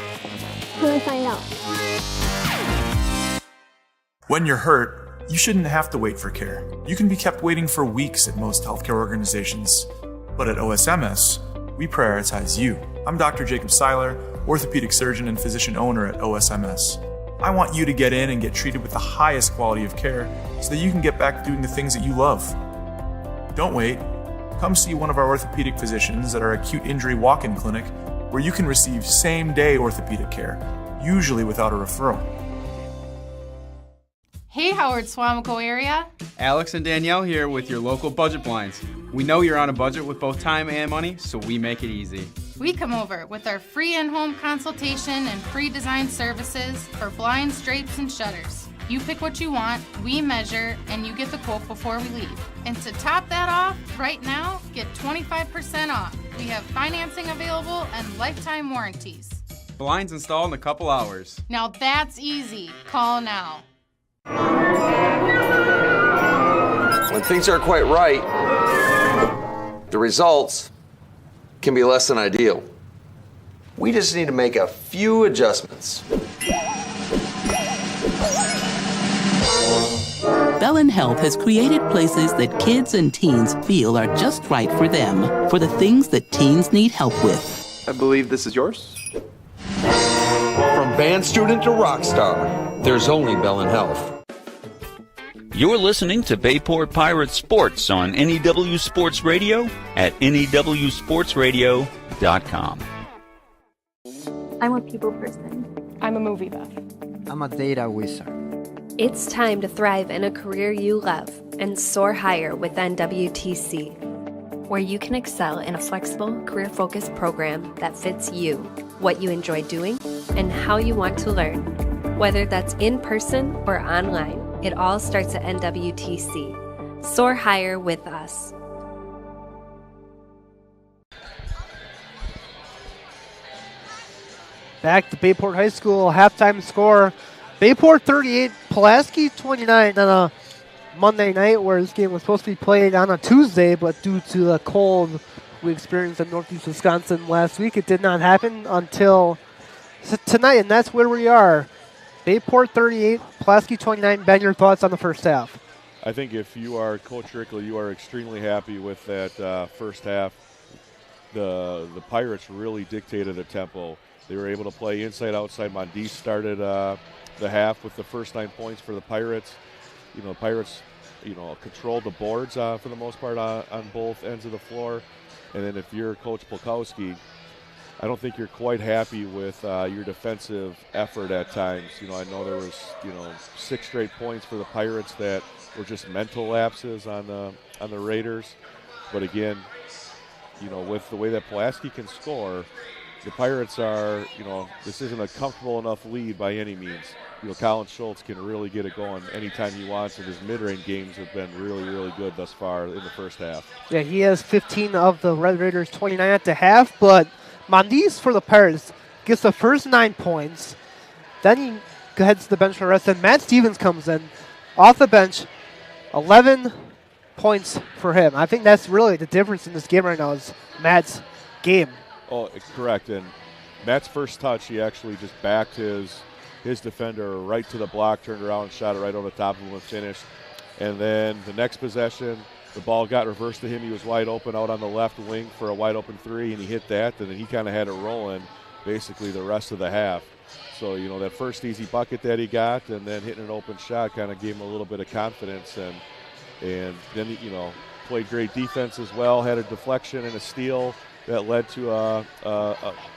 Come and find out. When you're hurt, you shouldn't have to wait for care. You can be kept waiting for weeks at most healthcare organizations. But at OSMS, we prioritize you. I'm Dr. Jacob Seiler, orthopedic surgeon and physician owner at OSMS. I want you to get in and get treated with the highest quality of care so that you can get back to doing the things that you love. Don't wait. Come see one of our orthopedic physicians at our acute injury walk-in clinic where you can receive same-day orthopedic care, usually without a referral. Hey, Howard Swamico area. Alex and Danielle here with your local budget blinds. We know you're on a budget with both time and money, so we make it easy. We come over with our free in-home consultation and free design services for blinds, drapes, and shutters. You pick what you want, we measure, and you get the quote before we leave. And to top that off, right now, get 25% off. We have financing available and lifetime warranties. Blinds installed in a couple hours. Now that's easy. Call now. When things aren't quite right, the results can be less than ideal. We just need to make a few adjustments. Bellin Health has created places that kids and teens feel are just right for them, for the things that teens need help with. I believe this is yours. From band student to rock star, there's only Bellin Health. You're listening to Bayport Pirates Sports on NEW Sports Radio at newsportsradio.com. I'm a people person. I'm a movie buff. I'm a data wizard. It's time to thrive in a career you love and soar higher with NWTC, where you can excel in a flexible, career-focused program that fits you, what you enjoy doing, and how you want to learn. Whether that's in person or online, it all starts at NWTC. Soar higher with us. Back to Bayport High School, halftime score. Bayport 38, Pulaski 29 on a Monday night, where this game was supposed to be played on a Tuesday, but due to the cold we experienced in northeast Wisconsin last week, it did not happen until tonight, and that's where we are. Bayport 38, Pulaski 29. Ben, your thoughts on the first half? I think if you are Coach Rickley, you are extremely happy with that first half. The Pirates really dictated the tempo. They were able to play inside-outside. Mondice started the half with the first 9 points for the Pirates. The Pirates, controlled the boards for the most part on both ends of the floor. And then if you're Coach Pulkowski, I don't think you're quite happy with your defensive effort at times. I know there was 6 straight points for the Pirates that were just mental lapses on the Raiders. But again, with the way that Pulaski can score, the Pirates are, this isn't a comfortable enough lead by any means. Colin Schultz can really get it going anytime he wants, and his mid-range games have been really, really good thus far in the first half. Yeah, he has 15 of the Red Raiders' 29 at the half, but Mondice for the Pirates gets the first 9 points. Then he heads to the bench for the rest, and Matt Stevens comes in off the bench, 11 points for him. I think that's really the difference in this game right now is Matt's game. Oh, correct. And Matt's first touch, he actually just backed his defender right to the block, turned around and shot it right over the top of him and finished. And then the next possession, the ball got reversed to him. He was wide open out on the left wing for a wide open three, and he hit that. And then he kind of had it rolling basically the rest of the half. So, that first easy bucket that he got and then hitting an open shot kind of gave him a little bit of confidence. And then, played great defense as well, had a deflection and a steal that led to a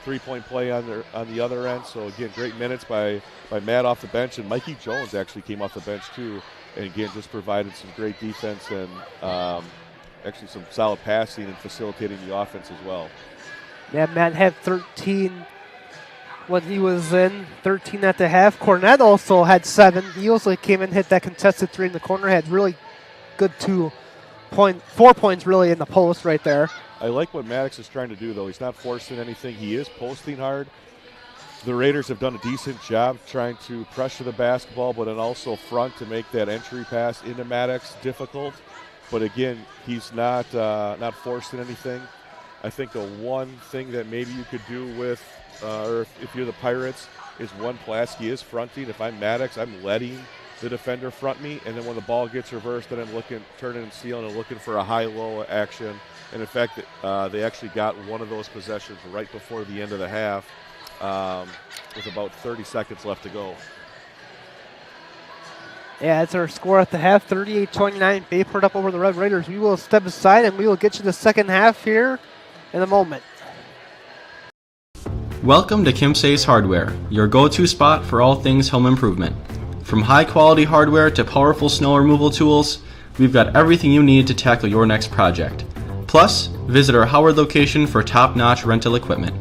3-point play on the other end. So, again, great minutes by Matt off the bench. And Mikey Jones actually came off the bench, too, and, again, just provided some great defense and actually some solid passing and facilitating the offense as well. Yeah, Matt had 13 when he was in, 13 at the half. Cornette also had 7. He also came in, hit that contested 3 in the corner, had really good 4 points really in the post right there. I like what Maddox is trying to do, though. He's not forcing anything. He is posting hard. The Raiders have done a decent job trying to pressure the basketball, but then also front to make that entry pass into Maddox difficult. But again, he's not forcing anything. I think the one thing that maybe you could do with, or if you're the Pirates, is one, Pulaski is fronting. If I'm Maddox, I'm letting the defender front me, and then when the ball gets reversed, then I'm turning and stealing and looking for a high-low action. And in fact, they actually got one of those possessions right before the end of the half with about 30 seconds left to go. Yeah, that's our score at the half, 38-29. Bayport up over the Red Raiders. We will step aside, and we will get you the second half here in a moment. Welcome to Kim Say's Hardware, your go-to spot for all things home improvement. From high-quality hardware to powerful snow removal tools, we've got everything you need to tackle your next project. Plus, visit our Howard location for top-notch rental equipment.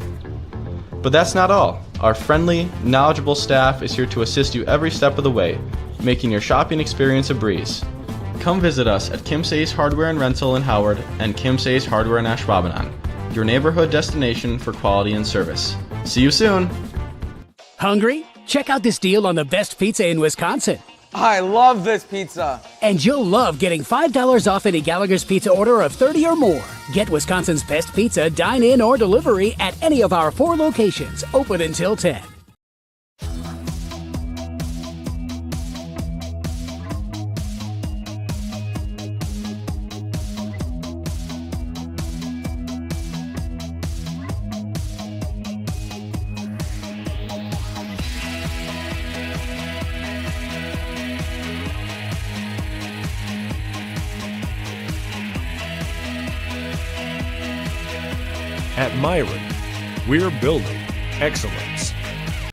But that's not all. Our friendly, knowledgeable staff is here to assist you every step of the way, making your shopping experience a breeze. Come visit us at Kim Say's Hardware and Rental in Howard and Kim Say's Hardware in Ashwaubenon, your neighborhood destination for quality and service. See you soon! Hungry? Check out this deal on the best pizza in Wisconsin. I love this pizza. And you'll love getting $5 off any Gallagher's Pizza order of 30 or more. Get Wisconsin's best pizza, dine-in or delivery at any of our 4 locations, open until 10. At Myron, we're building excellence.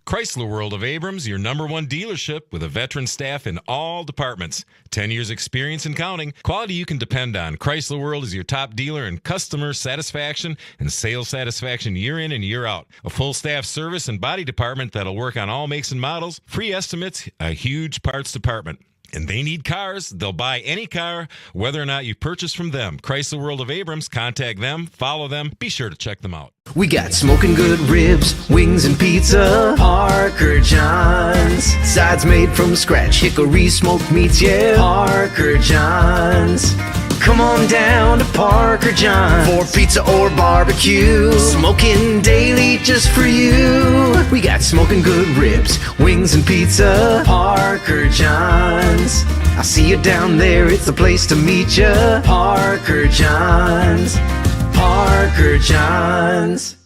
Chrysler World of Abrams, your #1 dealership with a veteran staff in all departments. 10 years experience and counting. Quality you can depend on. Chrysler World is your top dealer in customer satisfaction and sales satisfaction year in and year out. A full staff service and body department that'll work on all makes and models. Free estimates, a huge parts department. And they need cars. They'll buy any car, whether or not you purchase from them. Chrysler World of Abrams. Contact them. Follow them. Be sure to check them out. We got smoking good ribs, wings and pizza. Parker John's. Sides made from scratch. Hickory smoked meats, yeah. Parker John's. Come on down to Parker John's for pizza or barbecue. Smoking daily just for you. We got smoking good ribs, wings and pizza. Parker John's. I see you down there, it's the place to meet ya. Parker John's. Parker John's.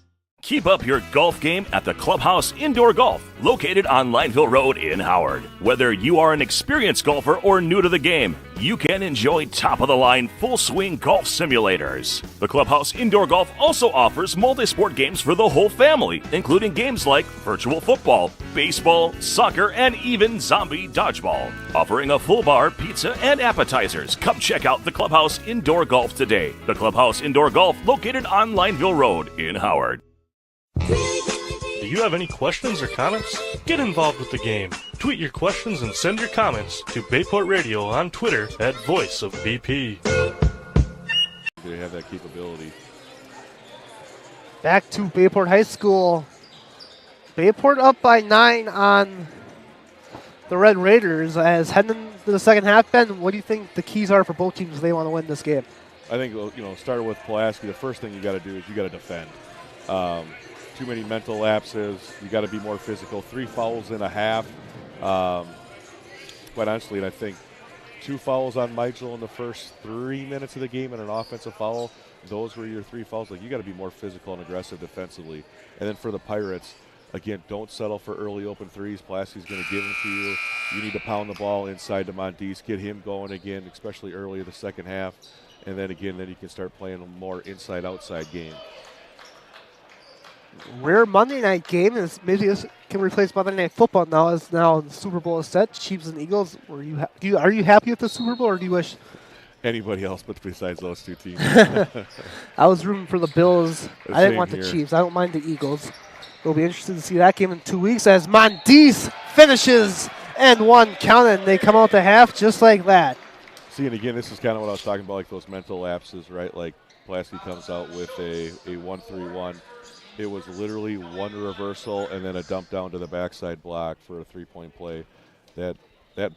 Keep up your golf game at the Clubhouse Indoor Golf, located on Lineville Road in Howard. Whether you are an experienced golfer or new to the game, you can enjoy top-of-the-line full-swing golf simulators. The Clubhouse Indoor Golf also offers multi-sport games for the whole family, including games like virtual football, baseball, soccer, and even zombie dodgeball. Offering a full bar, pizza, and appetizers. Come check out the Clubhouse Indoor Golf today. The Clubhouse Indoor Golf, located on Lineville Road in Howard. Do you have any questions or comments? Get involved with the game. Tweet your questions and send your comments to Bayport Radio on Twitter at Voice of BP. They have that capability. Back to Bayport High School. Bayport up by 9 on the Red Raiders as heading to the second half. Ben, what do you think the keys are for both teams if they want to win this game? I think, starting with Pulaski, the first thing you got to do is you got to defend. Too many mental lapses. You got to be more physical. 3 fouls in a half. Quite honestly, and I think 2 fouls on Mitchell in the first 3 minutes of the game and an offensive foul. Those were your 3 fouls. Like, you got to be more physical and aggressive defensively. And then for the Pirates, again, don't settle for early open threes. Pulaski's going to give them to you. You need to pound the ball inside to Monteith, get him going again, especially early in the second half. And then again, you can start playing a more inside-outside game. Rare Monday night game is maybe this can replace Monday Night Football now. As now the Super Bowl is set, Chiefs and Eagles. Are you happy with the Super Bowl, or do you wish anybody else but besides those 2 teams? I was rooting for the Bills. I didn't want the here. Chiefs. I don't mind the Eagles. We'll be interested to see that game in 2 weeks as Monteith finishes and 1 counted. And they come out the half just like that. See, and again, this is kind of what I was talking about, like those mental lapses, right? Like Pulaski comes out with a 1-3-1. It was literally 1 reversal and then a dump down to the backside block for a 3-point play. That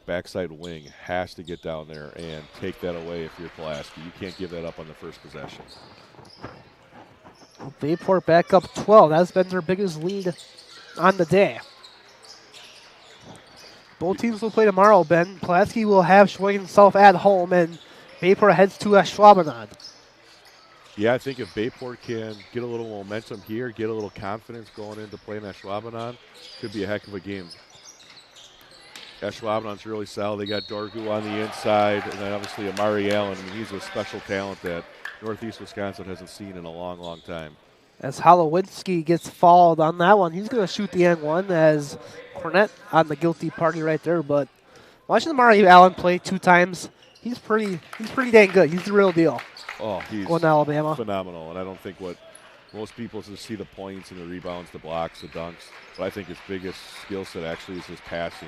backside wing has to get down there and take that away if you're Pulaski. You can't give that up on the first possession. Bayport back up 12. That's been their biggest lead on the day. Both teams will play tomorrow, Ben. Pulaski will have Sheboygan South at home, and Bayport heads to Ashwaubenon. Yeah, I think if Bayport can get a little momentum here, get a little confidence going into playing Ashwaubenon, could be a heck of a game. Ashwaubenon's really solid. They got Dorgu on the inside, and then obviously Amari Allen. I mean, he's a special talent that Northeast Wisconsin hasn't seen in a long, long time. As Holowinski gets fouled on that one, he's going to shoot the end one as Cornett on the guilty party right there, but Watching Amari Allen play 2 times, he's pretty dang good. He's the real deal. Oh, he's going to Alabama. Phenomenal. And I don't think what most people just see the points and the rebounds, the blocks, the dunks. But I think his biggest skill set actually is his passing.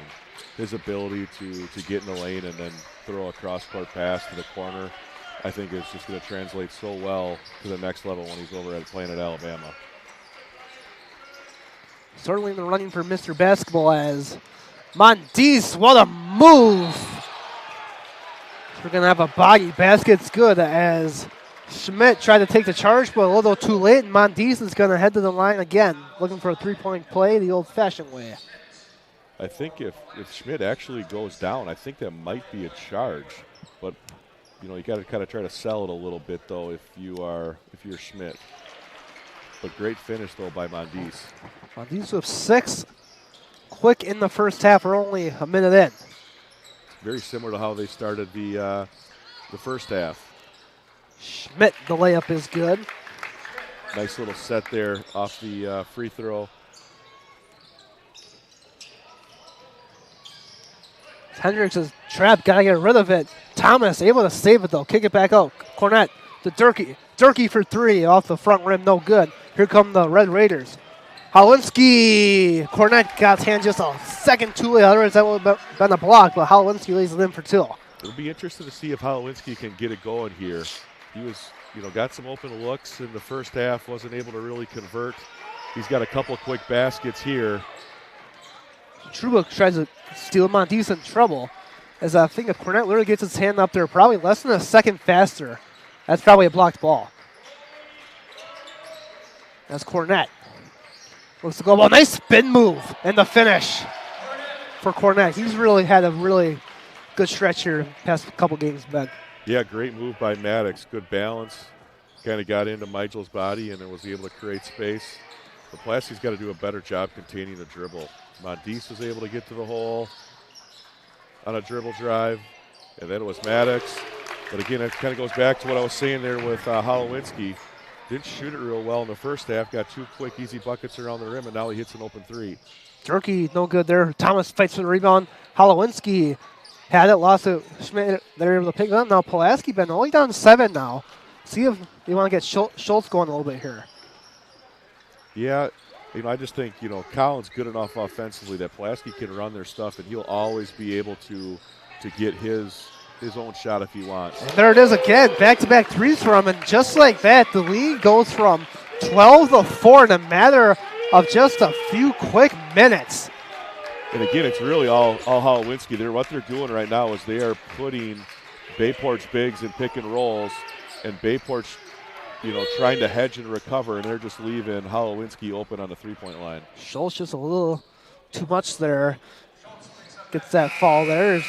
His ability to get in the lane and then throw a cross-court pass to the corner, I think is just going to translate so well to the next level when he's over playing at Alabama. Certainly in the running for Mr. Basketball as Mondice, what a move! We're going to have a body. Basket's good as Schmidt tried to take the charge, but a little too late. And Mondice is going to head to the line again, looking for a 3-point play the old-fashioned way. I think if Schmidt actually goes down, I think that might be a charge. But, you know, you got to kind of try to sell it a little bit, though, if you're Schmidt. But great finish, though, by Mondice. Mondice with 6 quick in the first half. We're only a minute in. Very similar to how they started the first half. Schmidt, the layup is good. Nice little set there off the free throw. Hendricks is trapped, got to get rid of it. Thomas able to save it, though. Kick it back out. Cornett to Durkee. Durkee for 3 off the front rim, no good. Here come the Red Raiders. Howlinski. Cornett got his hand just a second too late. Otherwise, that would have been a block, but Howlinski lays it in for 2. It'll be interesting to see if Howlinski can get it going here. He was, got some open looks in the first half, wasn't able to really convert. He's got a couple quick baskets here. Truba tries to steal Mondice in trouble. As I think if Cornett literally gets his hand up there, probably less than a second faster, that's probably a blocked ball. That's Cornett. Looks to go ball. Nice spin move and the finish for Cornett. He's really had a really good stretch here past couple games back. Yeah, great move by Maddox. Good balance. Kind of got into Michael's body and then was able to create space. But Pulaski's got to do a better job containing the dribble. Mondice was able to get to the hole on a dribble drive, and then it was Maddox. But again, it kind of goes back to what I was saying there with Holowinski. Didn't shoot it real well in the first half. Got 2 quick, easy buckets around the rim, and now he hits an open 3. Durkee, no good there. Thomas fights for the rebound. Holowinski had it, lost it. Schmidt, they're able to pick it up. Now Pulaski been only down 7 now. See if they want to get Schultz going a little bit here. Yeah, I just think, Collins good enough offensively that Pulaski can run their stuff, and he'll always be able to get his own shot if he wants. And there it is again, back-to-back threes from him, and just like that, the lead goes from 12 to 4 in a matter of just a few quick minutes. And again, it's really all Holowinski. What they're doing right now is they are putting Bayport's bigs in pick and rolls, and Bayport's trying to hedge and recover, and they're just leaving Holowinski open on the 3-point line. Schultz just a little too much there. Gets that foul there.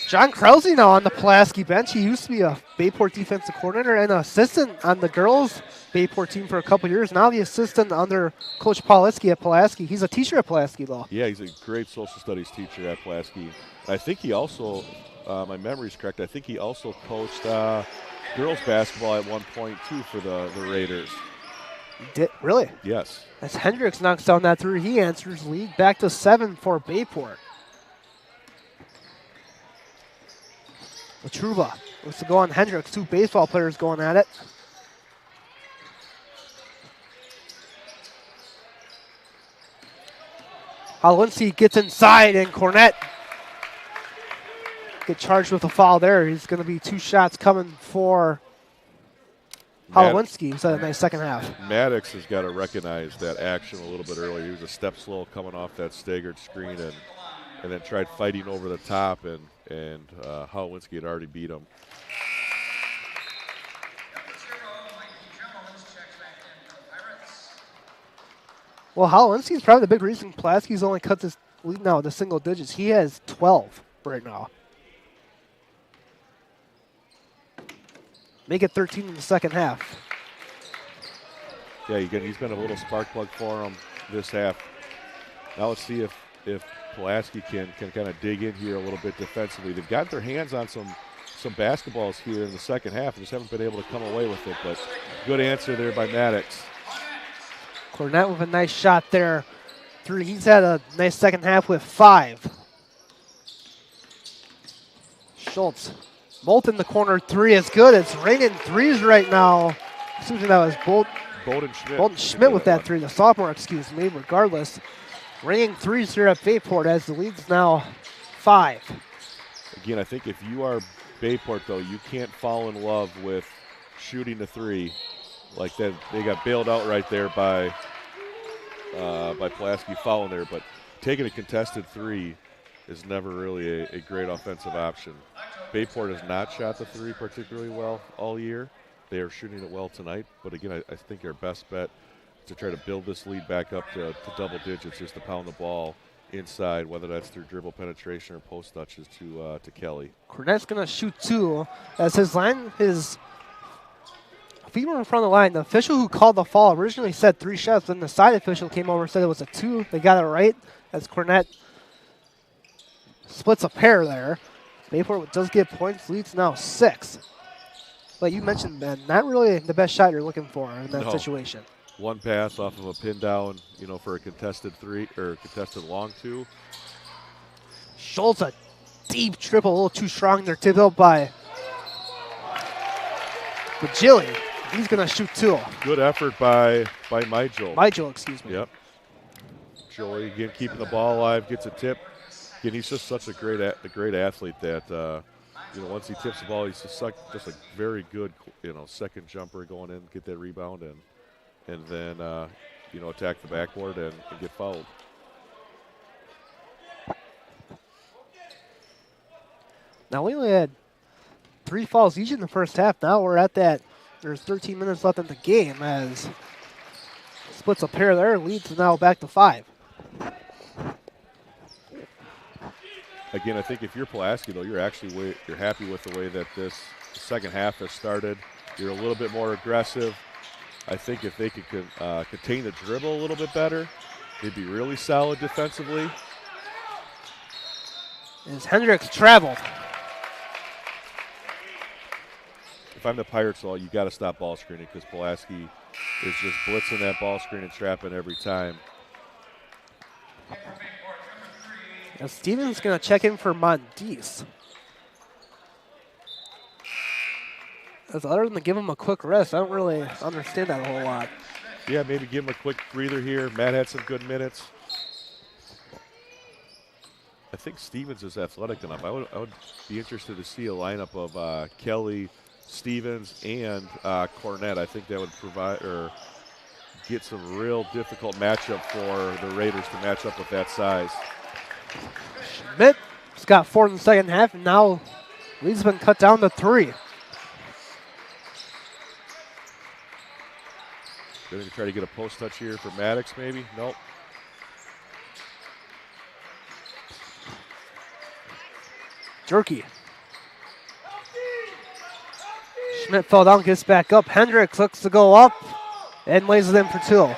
John Krause now on the Pulaski bench. He used to be a Bayport defensive coordinator and an assistant on the girls' Bayport team for a couple years. Now the assistant under Coach Pulaski at Pulaski. He's a teacher at Pulaski, though. Yeah, he's a great social studies teacher at Pulaski. I think he also, my memory's correct, I think he also coached girls basketball at one point, too, for the Raiders. Really? Yes. As Hendricks knocks down that 3, he answers lead back to 7 for Bayport. Truba looks to go on Hendricks. 2 baseball players going at it. Holowinski gets inside, and Cornett get charged with a foul there. He's going to be 2 shots coming for Holowinski. He's had a nice second half. Maddox has got to recognize that action a little bit earlier. He was a step slow coming off that staggered screen and then tried fighting over the top, and Holowinski had already beat him. Well, Holowinski's probably the big reason Pulaski's only cut this lead now to single digits. He has 12 right now. Make it 13 in the second half. Yeah, he's been a little spark plug for him this half. Now let's see if Pulaski can kind of dig in here a little bit defensively. They've got their hands on some basketballs here in the second half. They just haven't been able to come away with it, but good answer there by Maddox. Cornett with a nice shot there. 3. He's had a nice second half with 5. Schultz. Bolt in the corner, three is good. It's raining threes right now. Excuse me, that was Bolden Schmidt. Bolden Schmidt with that three, the sophomore, excuse me. Regardless, raining threes here at Bayport as the lead's now 5. Again, I think if you are Bayport, though, you can't fall in love with shooting the three like that. They got bailed out right there by Pulaski fouling there, but taking a contested three is never really a great offensive option. Bayport has not shot the three particularly well all year. They are shooting it well tonight, but again, I think our best bet to try to build this lead back up to double digits is to pound the ball inside, whether that's through dribble penetration or post touches to Kelly. Cornett's going to shoot 2 as his feet were in front of the line. The official who called the foul originally said 3 shots, then the side official came over and said it was a 2. They got it right as Cornett splits a pair there. Bayport does get points, leads now 6. But you mentioned, Ben, not really the best shot you're looking for in that situation. One pass off of a pin down, for a contested three or a contested long 2. Schultz, a deep triple, a little too strong there, tipped up by Bajili. He's going to shoot 2. Good effort by Mijel. Mijel, excuse me. Yep. Joey again keeping the ball alive, gets a tip. Again, he's just such a great athlete that once he tips the ball, he's just a very good second jumper, going in, get that rebound and then attack the backboard and get fouled. Now we only had 3 fouls each in the first half. Now we're at that. There's 13 minutes left in the game as splits a pair there, leads now back to 5. Again, I think if you're Pulaski, though, you're happy with the way that this second half has started. You're a little bit more aggressive. I think if they could contain the dribble a little bit better, they'd be really solid defensively. As Hendricks traveled. If I'm the Pirates, though, you got to stop ball screening because Pulaski is just blitzing that ball screen and trapping every time. Now Stevens going to check in for Mondis. As other than to give him a quick rest, I don't really understand that a whole lot. Yeah, maybe give him a quick breather here. Matt had some good minutes. I think Stevens is athletic enough. I would be interested to see a lineup of Kelly, Stevens, and Cornett. I think that would provide or get some real difficult matchup for the Raiders to match up with that size. Schmidt's got 4 in the second half, and now lead's been cut down to 3. They're going to try to get a post touch here for Maddox, maybe? Nope. Jerky. Schmidt fell down, gets back up. Hendricks looks to go up and lays it in for 2.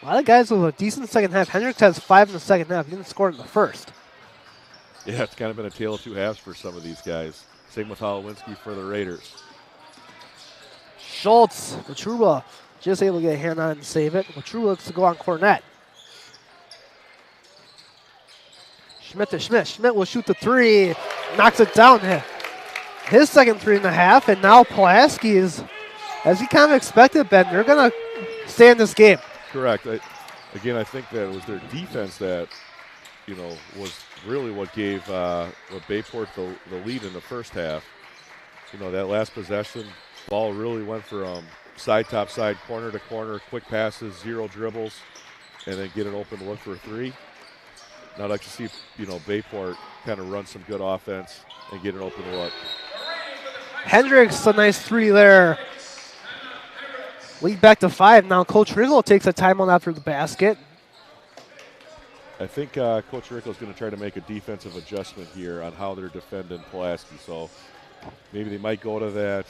A lot of guys with a decent second half. Hendricks has 5 in the second half. He didn't score in the first. Yeah, it's kind of been a tale of 2 halves for some of these guys. Same with Holowinski for the Raiders. Schultz, Matruba just able to get a hand on it and save it. Matruba looks to go on Cornett. Schmidt to Schmidt. Schmidt will shoot the 3. Knocks it down. His second 3.5. And now Pulaski is, as he kind of expected, Ben, they're going to stay in this game. Correct. I think that it was their defense that, was really what gave Bayport the lead in the first half. That last possession, ball really went from side, top side, corner to corner, quick passes, 0 dribbles, and then get an open look for a 3. Now I'd like to see, Bayport kind of run some good offense and get an open look. Hendricks, a nice 3 there. Lead back to 5. Now Coach Rickle takes a timeout after the basket. I think Coach Rickle is going to try to make a defensive adjustment here on how they're defending Pulaski. So maybe they might go to that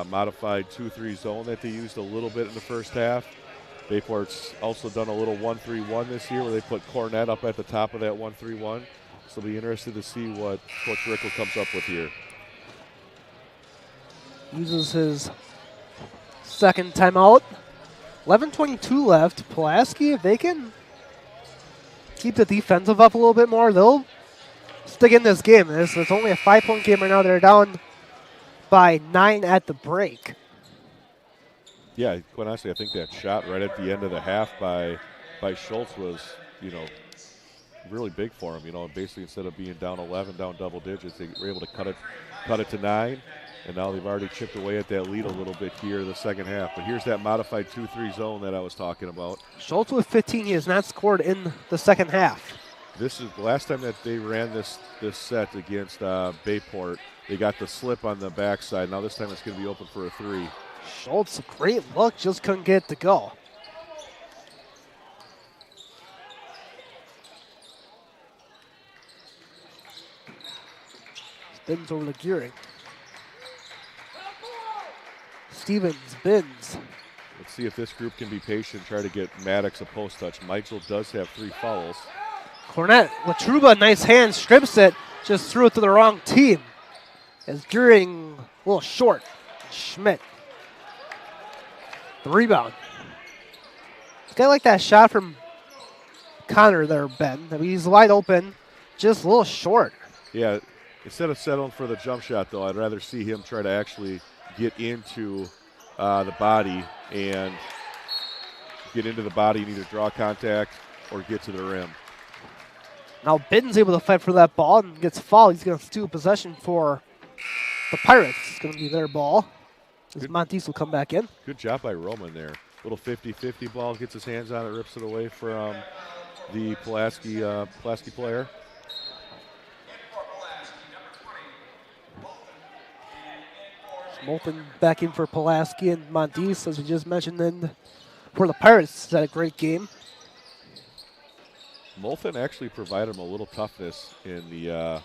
modified 2-3 zone that they used a little bit in the first half. Bayport's also done a little 1-3-1 this year where they put Cornett up at the top of that 1-3-1. So it'll be interested to see what Coach Rickle comes up with here. Uses his second timeout. 11:22 left. Pulaski, if they can keep the defensive up a little bit more, they'll stick in this game. It's only a 5-point game right now. They're down by 9 at the break. Yeah, quite honestly, I think that shot right at the end of the half by Schultz was, really big for him. Basically instead of being down 11, down double digits, they were able to cut it to 9, and now they've already chipped away at that lead a little bit here in the second half. But here's that modified 2-3 zone that I was talking about. Schultz with 15. He has not scored in the second half. This is the last time that they ran this set against Bayport. They got the slip on the backside. Now this time it's going to be open for a 3. Schultz, great look, just couldn't get it to go. Spins over to Gearing. Stevens, Bins. Let's see if this group can be patient, try to get Maddox a post touch. Mitchell does have 3 fouls. Cornette, Latruba, nice hand, strips it, just threw it to the wrong team. As Gearing, a little short. Schmidt. The rebound. It's kind of like that shot from Connor there, Ben. I mean, he's wide open, just a little short. Yeah, instead of settling for the jump shot, though, I'd rather see him try to actually get into the body and get into the body and either draw contact or get to the rim. Now Bitten's able to fight for that ball and gets fouled. He's going to steal possession for the Pirates. It's going to be their ball. As Montes will come back in. Good job by Roman there. Little 50-50 ball, gets his hands on it, rips it away from the Pulaski player. Moulton back in for Pulaski, and Montes, as we just mentioned, then for the Pirates, had a great game. Moulton actually provided him a little toughness in the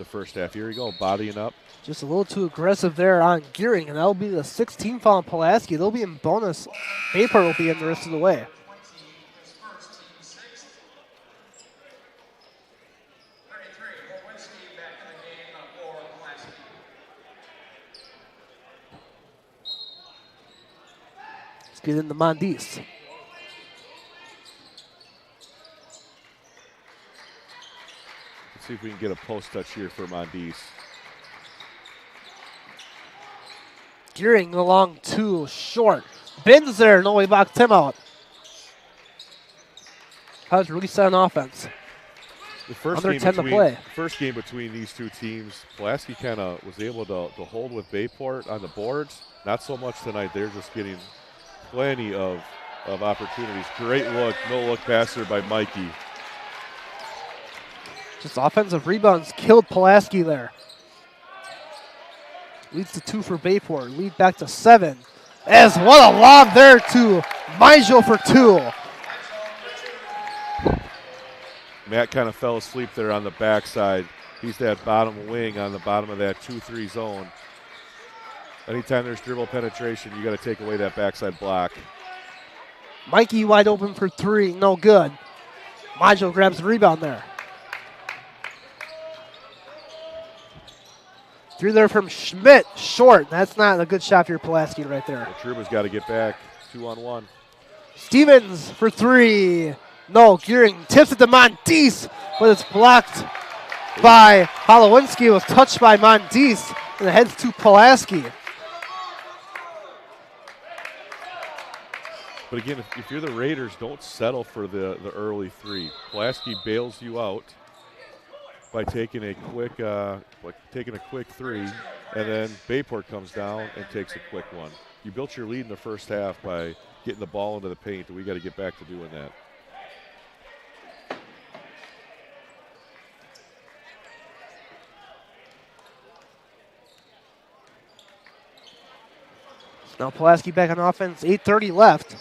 first half. Here we go, bodying up. Just a little too aggressive there on Gearing, and that'll be the 16th foul on Pulaski. They'll be in bonus. Bayport will be in the rest of the way. Let's get into Mondes. Let's see if we can get a post touch here for Mondes. Gearing along 2, short. Bins there, no way back, timeout. How's really set on offense? The first Under game 10 to play. First game between these two teams, Pulaski kind of was able to hold with Bayport on the boards. Not so much tonight. They're just getting plenty of opportunities. Great look, no-look passer by Mikey. Just offensive rebounds killed Pulaski there. Leads to 2 for Bayport. Lead back to 7. As what a lob there to Michael for 2. Matt kind of fell asleep there on the backside. He's that bottom wing on the bottom of that 2-3 zone. Anytime there's dribble penetration, you got to take away that backside block. Mikey wide open for 3, no good. Michael grabs the rebound there. 3 there from Schmidt, short. That's not a good shot for your Pulaski right there. Truba's got to get back, 2-on-1. Stevens for 3. No, Gearing tips it to Montes, but it's blocked by Holowinski. It was touched by Montes, and it heads to Pulaski. But again, if you're the Raiders, don't settle for the early 3. Pulaski bails you out by taking a quick 3, and then Bayport comes down and takes a quick one. You built your lead in the first half by getting the ball into the paint, and we got to get back to doing that. Now Pulaski back on offense, 8:30 left.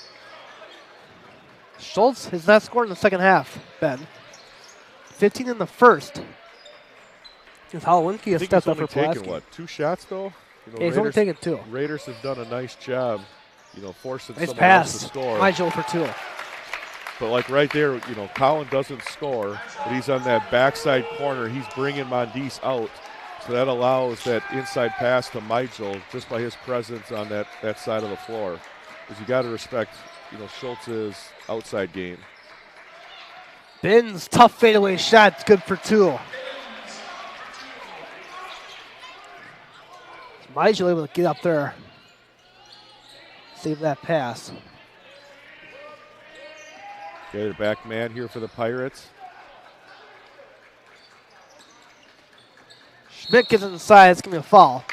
Schultz has not scored in the second half, Ben. 15 in the first. Because Holowinski has stepped up for Pulaski. Taken, what, 2 shots, though? Yeah, he's only taken 2. Raiders have done a nice job, forcing nice someone pass. else to score. Michael for 2. But like right there, Collin doesn't score, but he's on that backside corner. He's bringing Mondes out. So that allows that inside pass to Michael just by his presence on that side of the floor. Because you got to respect, Schultz's outside game. Binns, tough fadeaway shot. It's good for 2. Mijel able to get up there. Save that pass. Okay, the back man here for the Pirates. Schmidt gets inside. It's going to be a foul.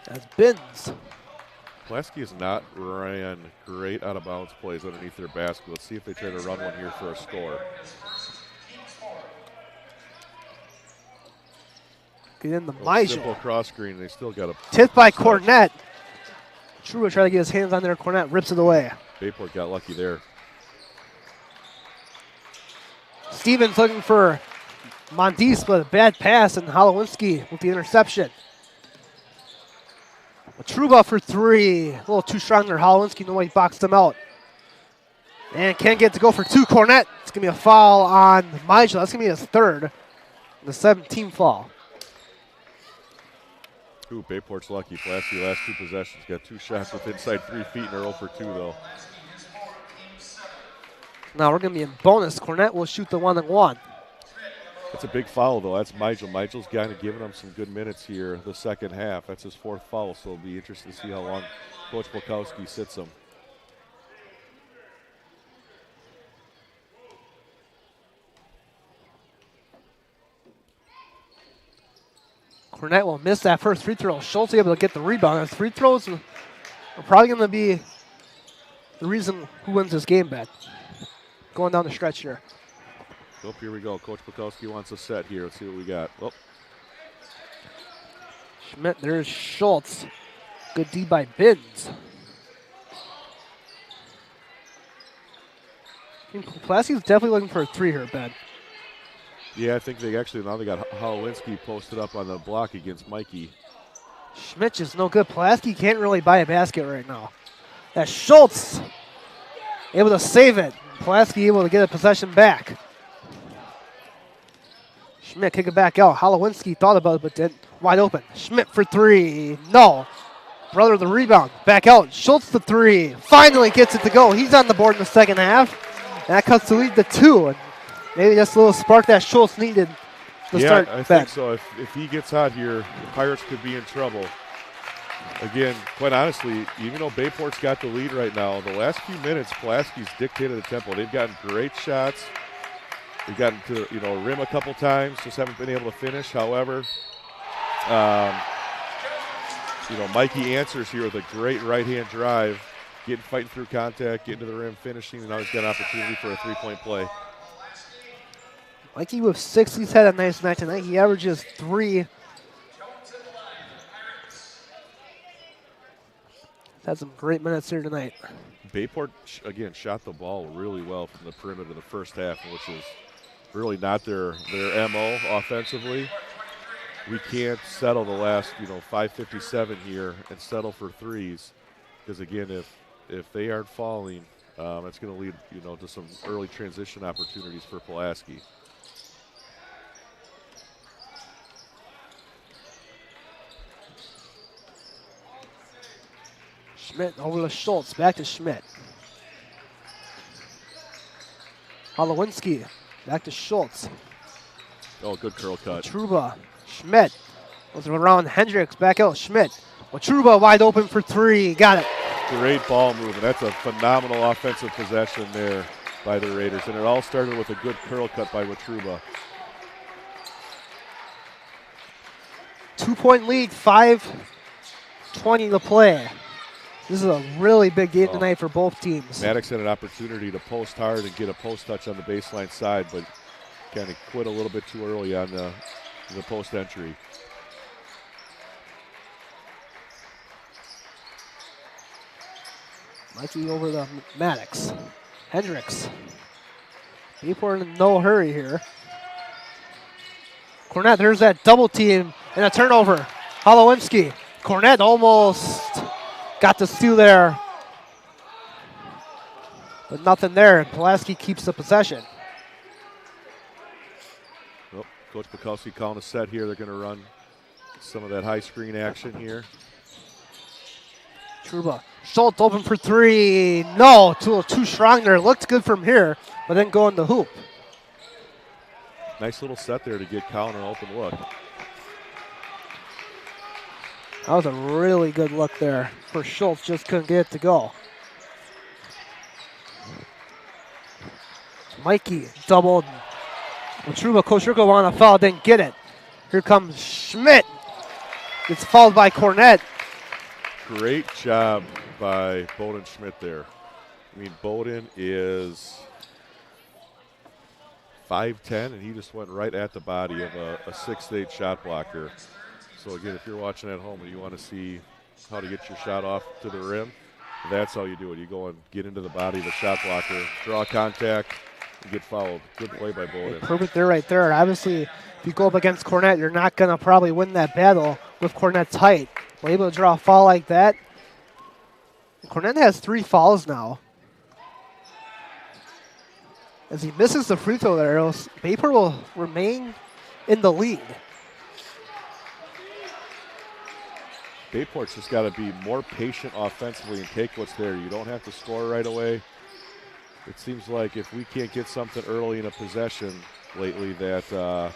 That's Binns. Pulaski has not ran great out of bounds plays underneath their basket. Let's see if they try to run one here for a score. Get in the Mijel. Simple cross screen. They still got a tipped by Cornett. Truba trying to get his hands on there. Cornett rips it away. Bayport got lucky there. Stevens looking for Mondis, but a bad pass, and Holowinski with the interception. Truba for 3. A little too strong there. Holowinski, nobody boxed him out. And can't get to go for 2. Cornett. It's going to be a foul on Mijel. That's going to be his 3rd. The 7th foul. Ooh, Bayport's lucky. Pulaski last 2 possessions. Got 2 shots with inside 3 feet and are 0 for 2, though. Now we're going to be in bonus. Cornett will shoot the 1-1. That's a big foul, though. That's Mijel. Mijel's kind of giving him some good minutes here the second half. That's his 4th foul, so it'll be interesting to see how long Coach Pulkowski sits him. Cornett will miss that first free throw. Schultz able to get the rebound. His free throws are probably going to be the reason who wins this game, Ben. Going down the stretch here. Oh, here we go. Coach Pulkowski wants a set here. Let's see what we got. Oh. Schmidt, there's Schultz. Good D by Binns. I think Pulaski's definitely looking for a 3 here, Ben. Yeah, I think they got Holowinski posted up on the block against Mikey. Schmidt is no good. Pulaski can't really buy a basket right now. That's Schultz able to save it. Pulaski able to get a possession back. Schmidt kick it back out. Holowinski thought about it, but didn't. Wide open. Schmidt for 3. No. Brother the rebound. Back out. Schultz the 3. Finally gets it to go. He's on the board in the second half. And that cuts the lead to 2. And maybe just a little spark that Schultz needed to start. I think so. If he gets hot here, the Pirates could be in trouble. Again, quite honestly, even though Bayport's got the lead right now, the last few minutes, Pulaski's dictated the tempo. They've gotten great shots. They've gotten to rim a couple times, just haven't been able to finish. However, Mikey answers here with a great right-hand drive, fighting through contact, getting to the rim, finishing, and now he's got an opportunity for a 3-point play. Mikey with 6, he's had a nice night tonight. He averages 3. He's had some great minutes here tonight. Bayport, again, shot the ball really well from the perimeter in the first half, which is really not their MO offensively. We can't settle the last, 5:57 here and settle for 3s, because again, if they aren't falling, that's going to lead, to some early transition opportunities for Pulaski. Schmidt over to Schultz. Back to Schmidt. Holowinski. Back to Schultz. Oh, good curl cut. Truba. Schmidt. Goes around Hendricks. Back out. Schmidt. Truba wide open for 3. Got it. Great ball movement. That's a phenomenal offensive possession there by the Raiders. And it all started with a good curl cut by Watruba. 2-point lead. 5:20 to play. This is a really big game tonight for both teams. Maddox had an opportunity to post hard and get a post touch on the baseline side, but kind of quit a little bit too early on the post entry. Mikey over to Maddox. Hendricks. Bayport in no hurry here. Cornett, there's that double team and a turnover. Holowinski. Cornett almost got the steal there, but nothing there. And Pulaski keeps the possession. Well, Coach Pulkowski calling a set here. They're going to run some of that high screen action here. Truba. Schultz open for three. No, too strong there. Looked good from here, but then go in the hoop. Nice little set there to get Collin an open look. That was a really good look there for Schultz. Just couldn't get it to go. Mikey doubled. Truba, Coach Rico wanted a foul, didn't get it. Here comes Schmidt. Gets fouled by Cornett. Great job by Bowden Schmidt there. I mean, Bowden is 5'10", and he just went right at the body of a 6'8" shot blocker. So again, if you're watching at home and you want to see how to get your shot off to the rim, that's how you do it. You go and get into the body of the shot blocker, draw contact, and get fouled. Good play by Bowden. Perfect there, right there. Obviously, if you go up against Cornett, you're not going to probably win that battle with Cornett's height. But able to draw a foul like that. Cornett has 3 fouls now. As he misses the free throw there, Bayport will remain in the lead. Bayport's just got to be more patient offensively and take what's there. You don't have to score right away. It seems like if we can't get something early in a possession lately that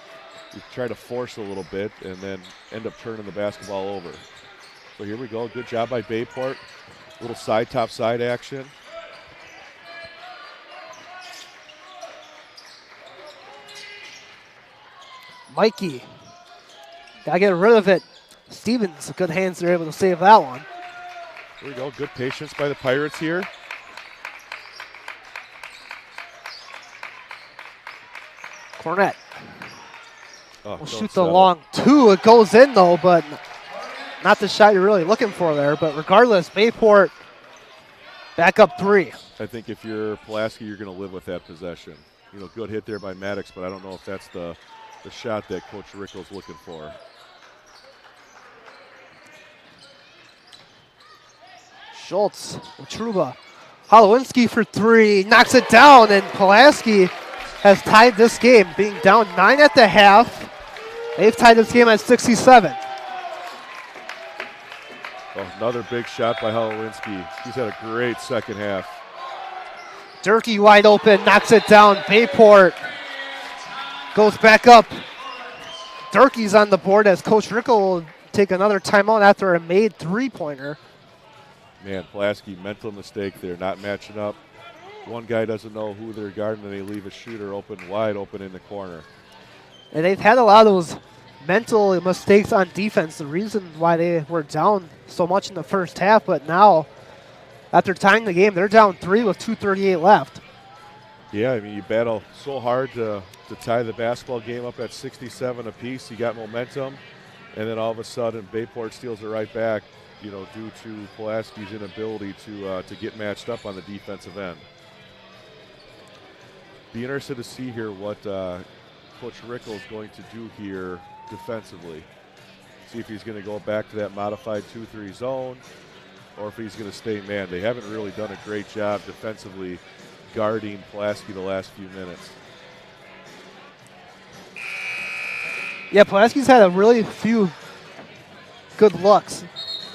we try to force a little bit and then end up turning the basketball over. So here we go. Good job by Bayport. Little side top side action. Mikey. Gotta get rid of it. Stevens, good hands. They're able to save that one. Here we go. Good patience by the Pirates here. Cornett. Will shoot the long 2. It goes in, though, but not the shot you're really looking for there. But regardless, Bayport back up 3. I think if you're Pulaski, you're going to live with that possession. You know, good hit there by Maddox, but I don't know if that's the shot that Coach Rickle's looking for. Schultz, Truba. Holowinski for 3, knocks it down, and Pulaski has tied this game, being down 9 at the half. They've tied this game at 67. Oh, another big shot by Holowinski. He's had a great second half. Durkee wide open, knocks it down. Bayport goes back up. Durkee's on the board as Coach Rickle will take another timeout after a made 3-pointer. Man, Pulaski, mental mistake there, not matching up. One guy doesn't know who they're guarding, and they leave a shooter open, wide open in the corner. And they've had a lot of those mental mistakes on defense, the reason why they were down so much in the first half. But now, after tying the game, they're down 3 with 2:38 left. Yeah, I mean, you battle so hard to tie the basketball game up at 67 apiece. You got momentum, and then all of a sudden, Bayport steals it right back, you know, due to Pulaski's inability to get matched up on the defensive end. Be interested to see here what Coach Rickle is going to do here defensively. See if he's going to go back to that modified 2-3 zone or if he's going to stay man. They haven't really done a great job defensively guarding Pulaski the last few minutes. Yeah, Pulaski's had a really few good looks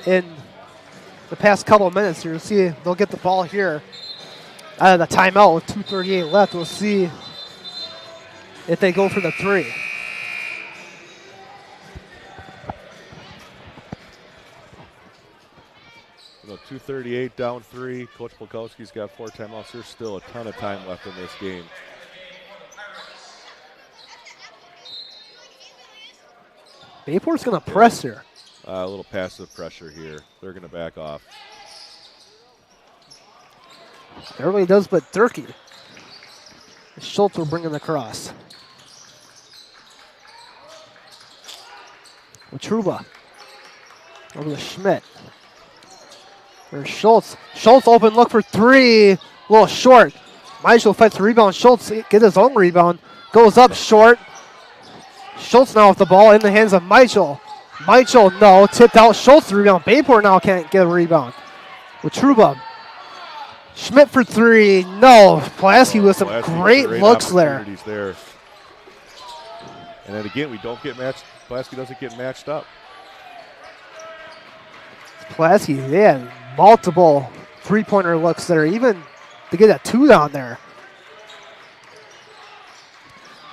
in the past couple of minutes here. You'll see they'll get the ball here out of the timeout with 2:38 left. We'll see if they go for the 3. You know, 2:38 down 3. Coach Polkowski's got 4 timeouts. There's still a ton of time left in this game. Bayport's going to press here. A little passive pressure here. They're going to back off. Everybody does but Durkee. Schultz will bring in the cross. Truba over to Schmidt. There's Schultz. Schultz open look for 3. A little short. Michael fights the rebound. Schultz get his own rebound. Goes up short. Schultz now with the ball in the hands of Michael. Michael, no. Tipped out. Schultz the rebound. Bayport now can't get a rebound. With Truba. Schmidt for 3. No. Pulaski with some great looks there. And then again, we don't get matched. Pulaski doesn't get matched up. Pulaski, yeah, multiple three-pointer looks there, even to get a 2 down there.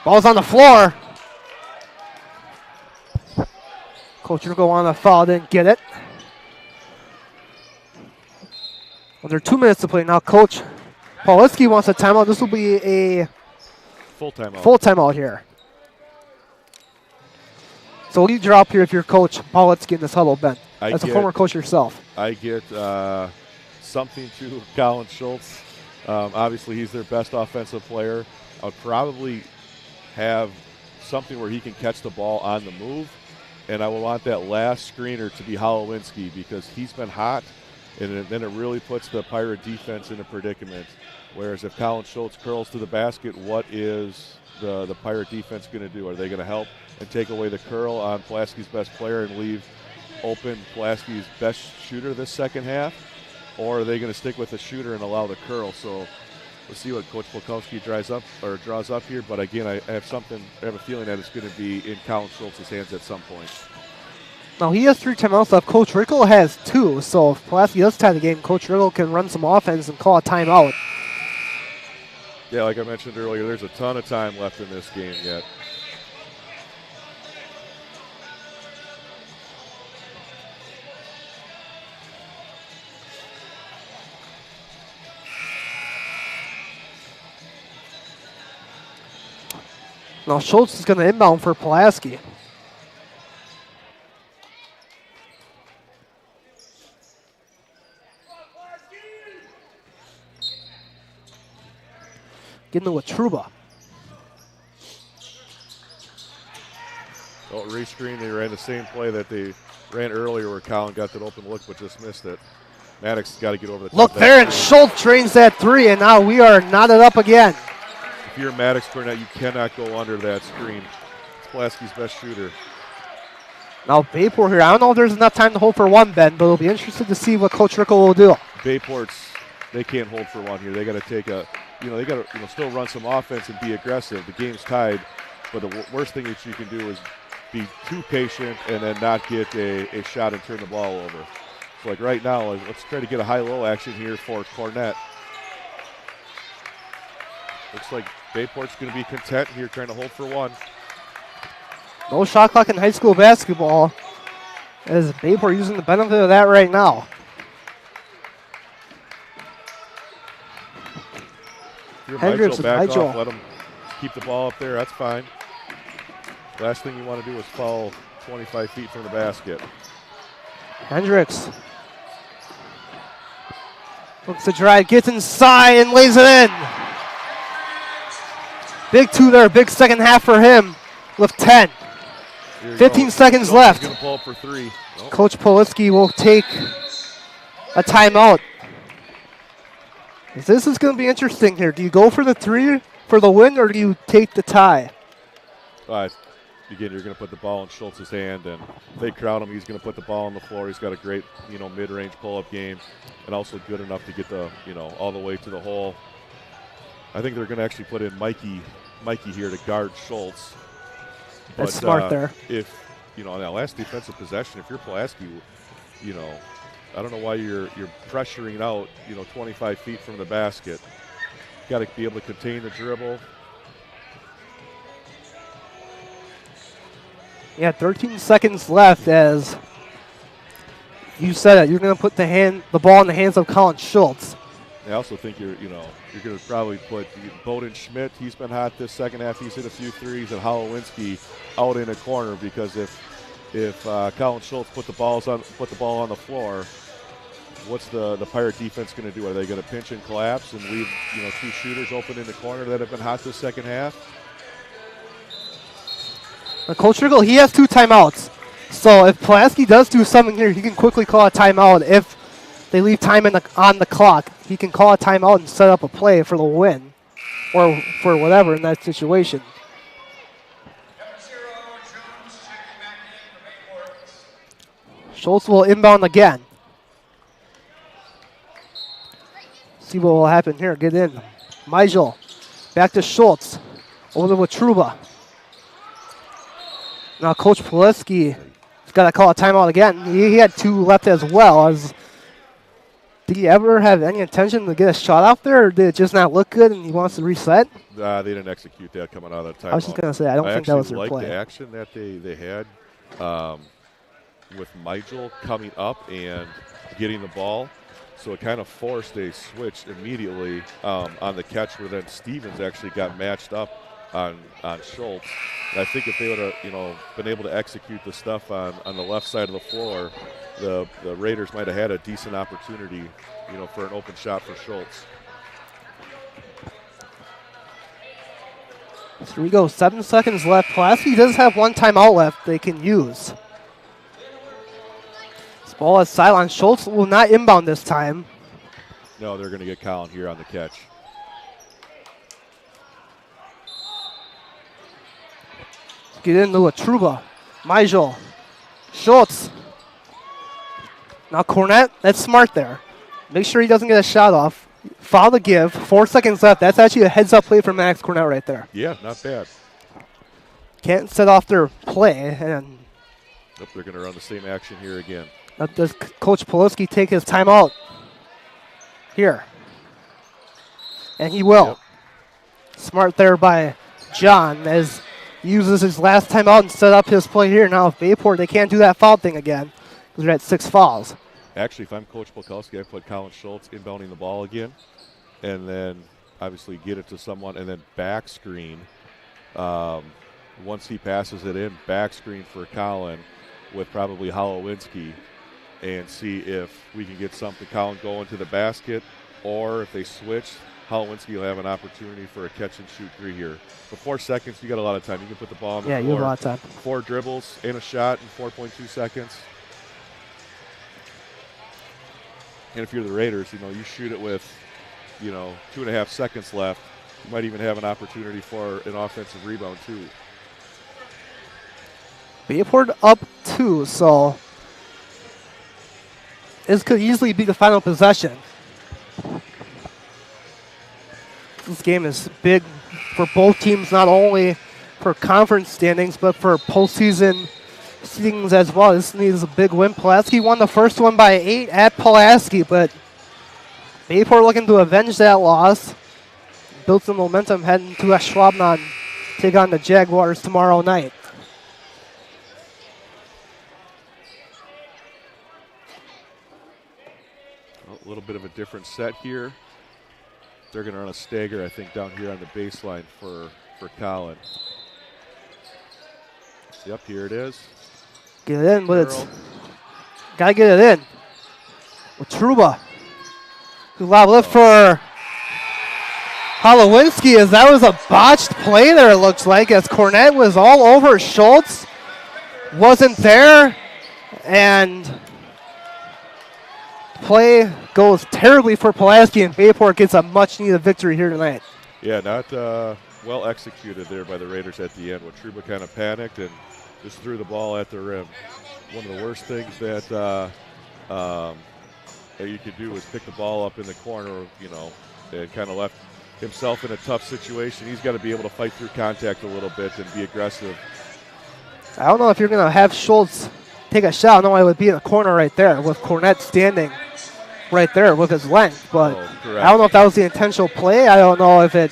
Ball's on the floor. Coach Rickle on the foul, didn't get it. Under 2 minutes to play now. Coach Pulaski wants a timeout. This will be a full timeout. Full timeout here. So what do you draw up here if you're Coach Pulaski in this huddle, Ben? As a former coach yourself. I get something to Colin Schultz. Obviously, he's their best offensive player. I would probably have something where he can catch the ball on the move, and I would want that last screener to be Holowinski because he's been hot, and then it really puts the Pirate defense in a predicament. Whereas if Colin Schultz curls to the basket, what is the Pirate defense going to do? Are they going to help and take away the curl on Pulaski's best player and leave open Pulaski's best shooter this second half? Or are they going to stick with the shooter and allow the curl? So we'll see what Coach Polkowski draws up here. But again, I have a feeling that it's going to be in Colin Schultz's hands at some point. Now he has 3 timeouts left. Coach Rickle has 2. So if Pulaski does tie the game, Coach Rickle can run some offense and call a timeout. Yeah, like I mentioned earlier, there's a ton of time left in this game yet. Now Schultz is going to inbound for Pulaski. Getting with Truba. Oh, rescreen, they ran the same play that they ran earlier where Colin got that open look but just missed it. Maddox has got to get over the top. Look there, and Schultz drains that 3, and now we are knotted up again. If you're Maddox Burnett, you cannot go under that screen. It's Pulaski's best shooter. Now Bayport here. I don't know if there's enough time to hold for 1, Ben, but we'll be interested to see what Coach Rickle will do. Bayport's, they can't hold for 1 here. They got to take a, they got to still run some offense and be aggressive. The game's tied, but the worst thing that you can do is be too patient and then not get a shot and turn the ball over. So like right now, let's try to get a high-low action here for Cornett. Looks like Bayport's going to be content here, trying to hold for 1. No shot clock in high school basketball, as Bayport using the benefit of that right now. If you're Hendricks Mitchell, back Mitchell. off, let him keep the ball up there. That's fine. Last thing you want to do is foul 25 feet from the basket. Hendricks looks to drive, gets inside and lays it in. Big 2 there, big second half for him with 10. 15 seconds left. He's going to pull up for 3. Nope. Coach Pulaski will take a timeout. This is going to be interesting here. Do you go for the 3 for the win, or do you take the tie? Again, you're going to put the ball in Schultz's hand, and if they crowd him, he's going to put the ball on the floor. He's got a great, mid-range pull-up game, and also good enough to get the, all the way to the hole. I think they're going to actually put in Mikey here to guard Schultz. That's smart there. If, on that last defensive possession, if you're Pulaski, I don't know why you're pressuring out, 25 feet from the basket. Got to be able to contain the dribble. Yeah, 13 seconds left. As you said it, you're going to put the ball in the hands of Colin Schultz. I also think you're going to probably put Bowden Schmidt. He's been hot this second half. He's hit a few threes, and Holowinski out in a corner, because if Colin Schultz put the ball on the floor, what's the Pirate defense going to do? Are they going to pinch and collapse and leave 2 shooters open in the corner that have been hot this second half? Coach Rickle, he has 2 timeouts. So if Pulaski does do something here, he can quickly call a timeout. If they leave time on the clock, he can call a timeout and set up a play for the win, or for whatever in that situation. Schultz will inbound again. See what will happen here. Get in. Mijel. Back to Schultz. Over with Truba. Now Coach Pulaski has got to call a timeout again. He had 2 left as well. As Did he ever have any intention to get a shot out there, or did it just not look good and he wants to reset? They didn't execute that coming out of the timeout. I was just going to say, I don't think that was their play. The action that they had with Migel coming up and getting the ball. So it kind of forced a switch immediately on the catch where then Stevens actually got matched up on Schultz. And I think if they would have been able to execute the stuff on the left side of the floor, the Raiders might have had a decent opportunity for an open shot for Schultz. So here we go, 7 seconds left. Pulaski does have one timeout left they can use. This ball is sideline. Schultz will not inbound this time. No, they're going to get Colin here on the catch. Get into a Truba. Migel. Schultz. Now Cornett, that's smart there. Make sure he doesn't get a shot off. Foul the give. 4 seconds left. That's actually a heads-up play from Max Cornett right there. Yeah, not bad. Can't set off their play. And nope, they're going to run the same action here again. Does Coach Pulaski take his timeout? Here. And he will. Yep. Smart there by John as he uses his last timeout and set up his play here. Now, if Bayport, they can't do that foul thing again because they're at 6 fouls. Actually, if I'm Coach Pulaski, I put Colin Schultz inbounding the ball again and then obviously get it to someone and then back screen. Once he passes it in, back screen for Colin with probably Holowinski and see if we can get something. Colin going to the basket, or if they switch, Holowinski will have an opportunity for a catch-and-shoot three here. For 4 seconds, you got a lot of time. You can put the ball on the floor. Yeah, you have a lot of time. 4 dribbles and a shot in 4.2 seconds. And if you're the Raiders, you shoot it with, 2.5 seconds left. You might even have an opportunity for an offensive rebound, too. Bayport up 2, so this could easily be the final possession. This game is big for both teams, not only for conference standings, but for postseason seedings as well. This needs a big win. Pulaski won the first one by 8 at Pulaski, but Bayport looking to avenge that loss. Build some momentum heading to Schwabnon, take on the Jaguars tomorrow night. A little bit of a different set here. They're going to run a stagger, I think, down here on the baseline for Colin. Yep, here it is. Get it in, but it's got to get it in. With Truba. Good lob lift for Holowinski, as that was a botched play there, it looks like, as Cornett was all over Schultz. Wasn't there, and play goes terribly for Pulaski, and Bayport gets a much-needed victory here tonight. Yeah, not well executed there by the Raiders at the end, when Truba kind of panicked and just threw the ball at the rim. One of the worst things that you could do was pick the ball up in the corner, and kind of left himself in a tough situation. He's got to be able to fight through contact a little bit and be aggressive. I don't know if you're going to have Schultz take a shot. I know I would be in the corner right there with Cornett standing right there with his length, but I don't know if that was the intentional play. I don't know if it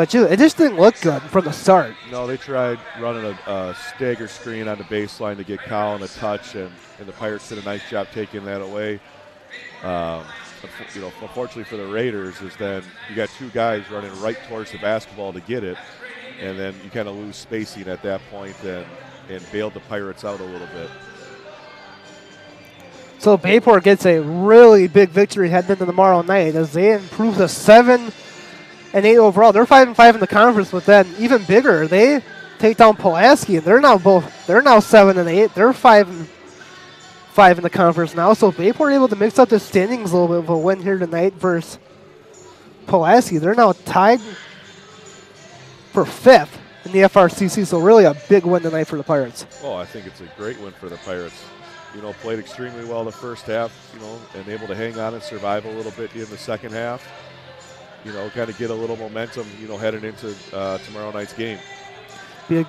just didn't look good from the start. No, they tried running a stagger screen on the baseline to get Colin a touch, and the Pirates did a nice job taking that away. Unfortunately for the Raiders is then you got 2 guys running right towards the basketball to get it, and then you kind of lose spacing at that point and bailed the Pirates out a little bit. So Bayport gets a really big victory heading into tomorrow night as they improve to 7-8 overall. They're 5-5 in the conference, but then even bigger, they take down Pulaski, and they're now 7-8. They're 5-5 in the conference now. So Bayport able to mix up the standings a little bit of a win here tonight versus Pulaski. They're now tied for 5th in the FRCC, so really a big win tonight for the Pirates. Oh, I think it's a great win for the Pirates. Played extremely well the first half, and able to hang on and survive a little bit in the second half. Kind of get a little momentum, heading into tomorrow night's game. Big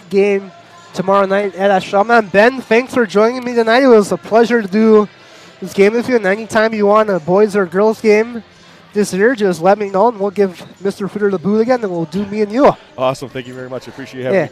game tomorrow night at Ashraman. Ben, thanks for joining me tonight. It was a pleasure to do this game with you. And anytime you want a boys or girls game this year, just let me know, and we'll give Mr. Footer the boot again, and we'll do me and you. Awesome. Thank you very much. I appreciate you having me.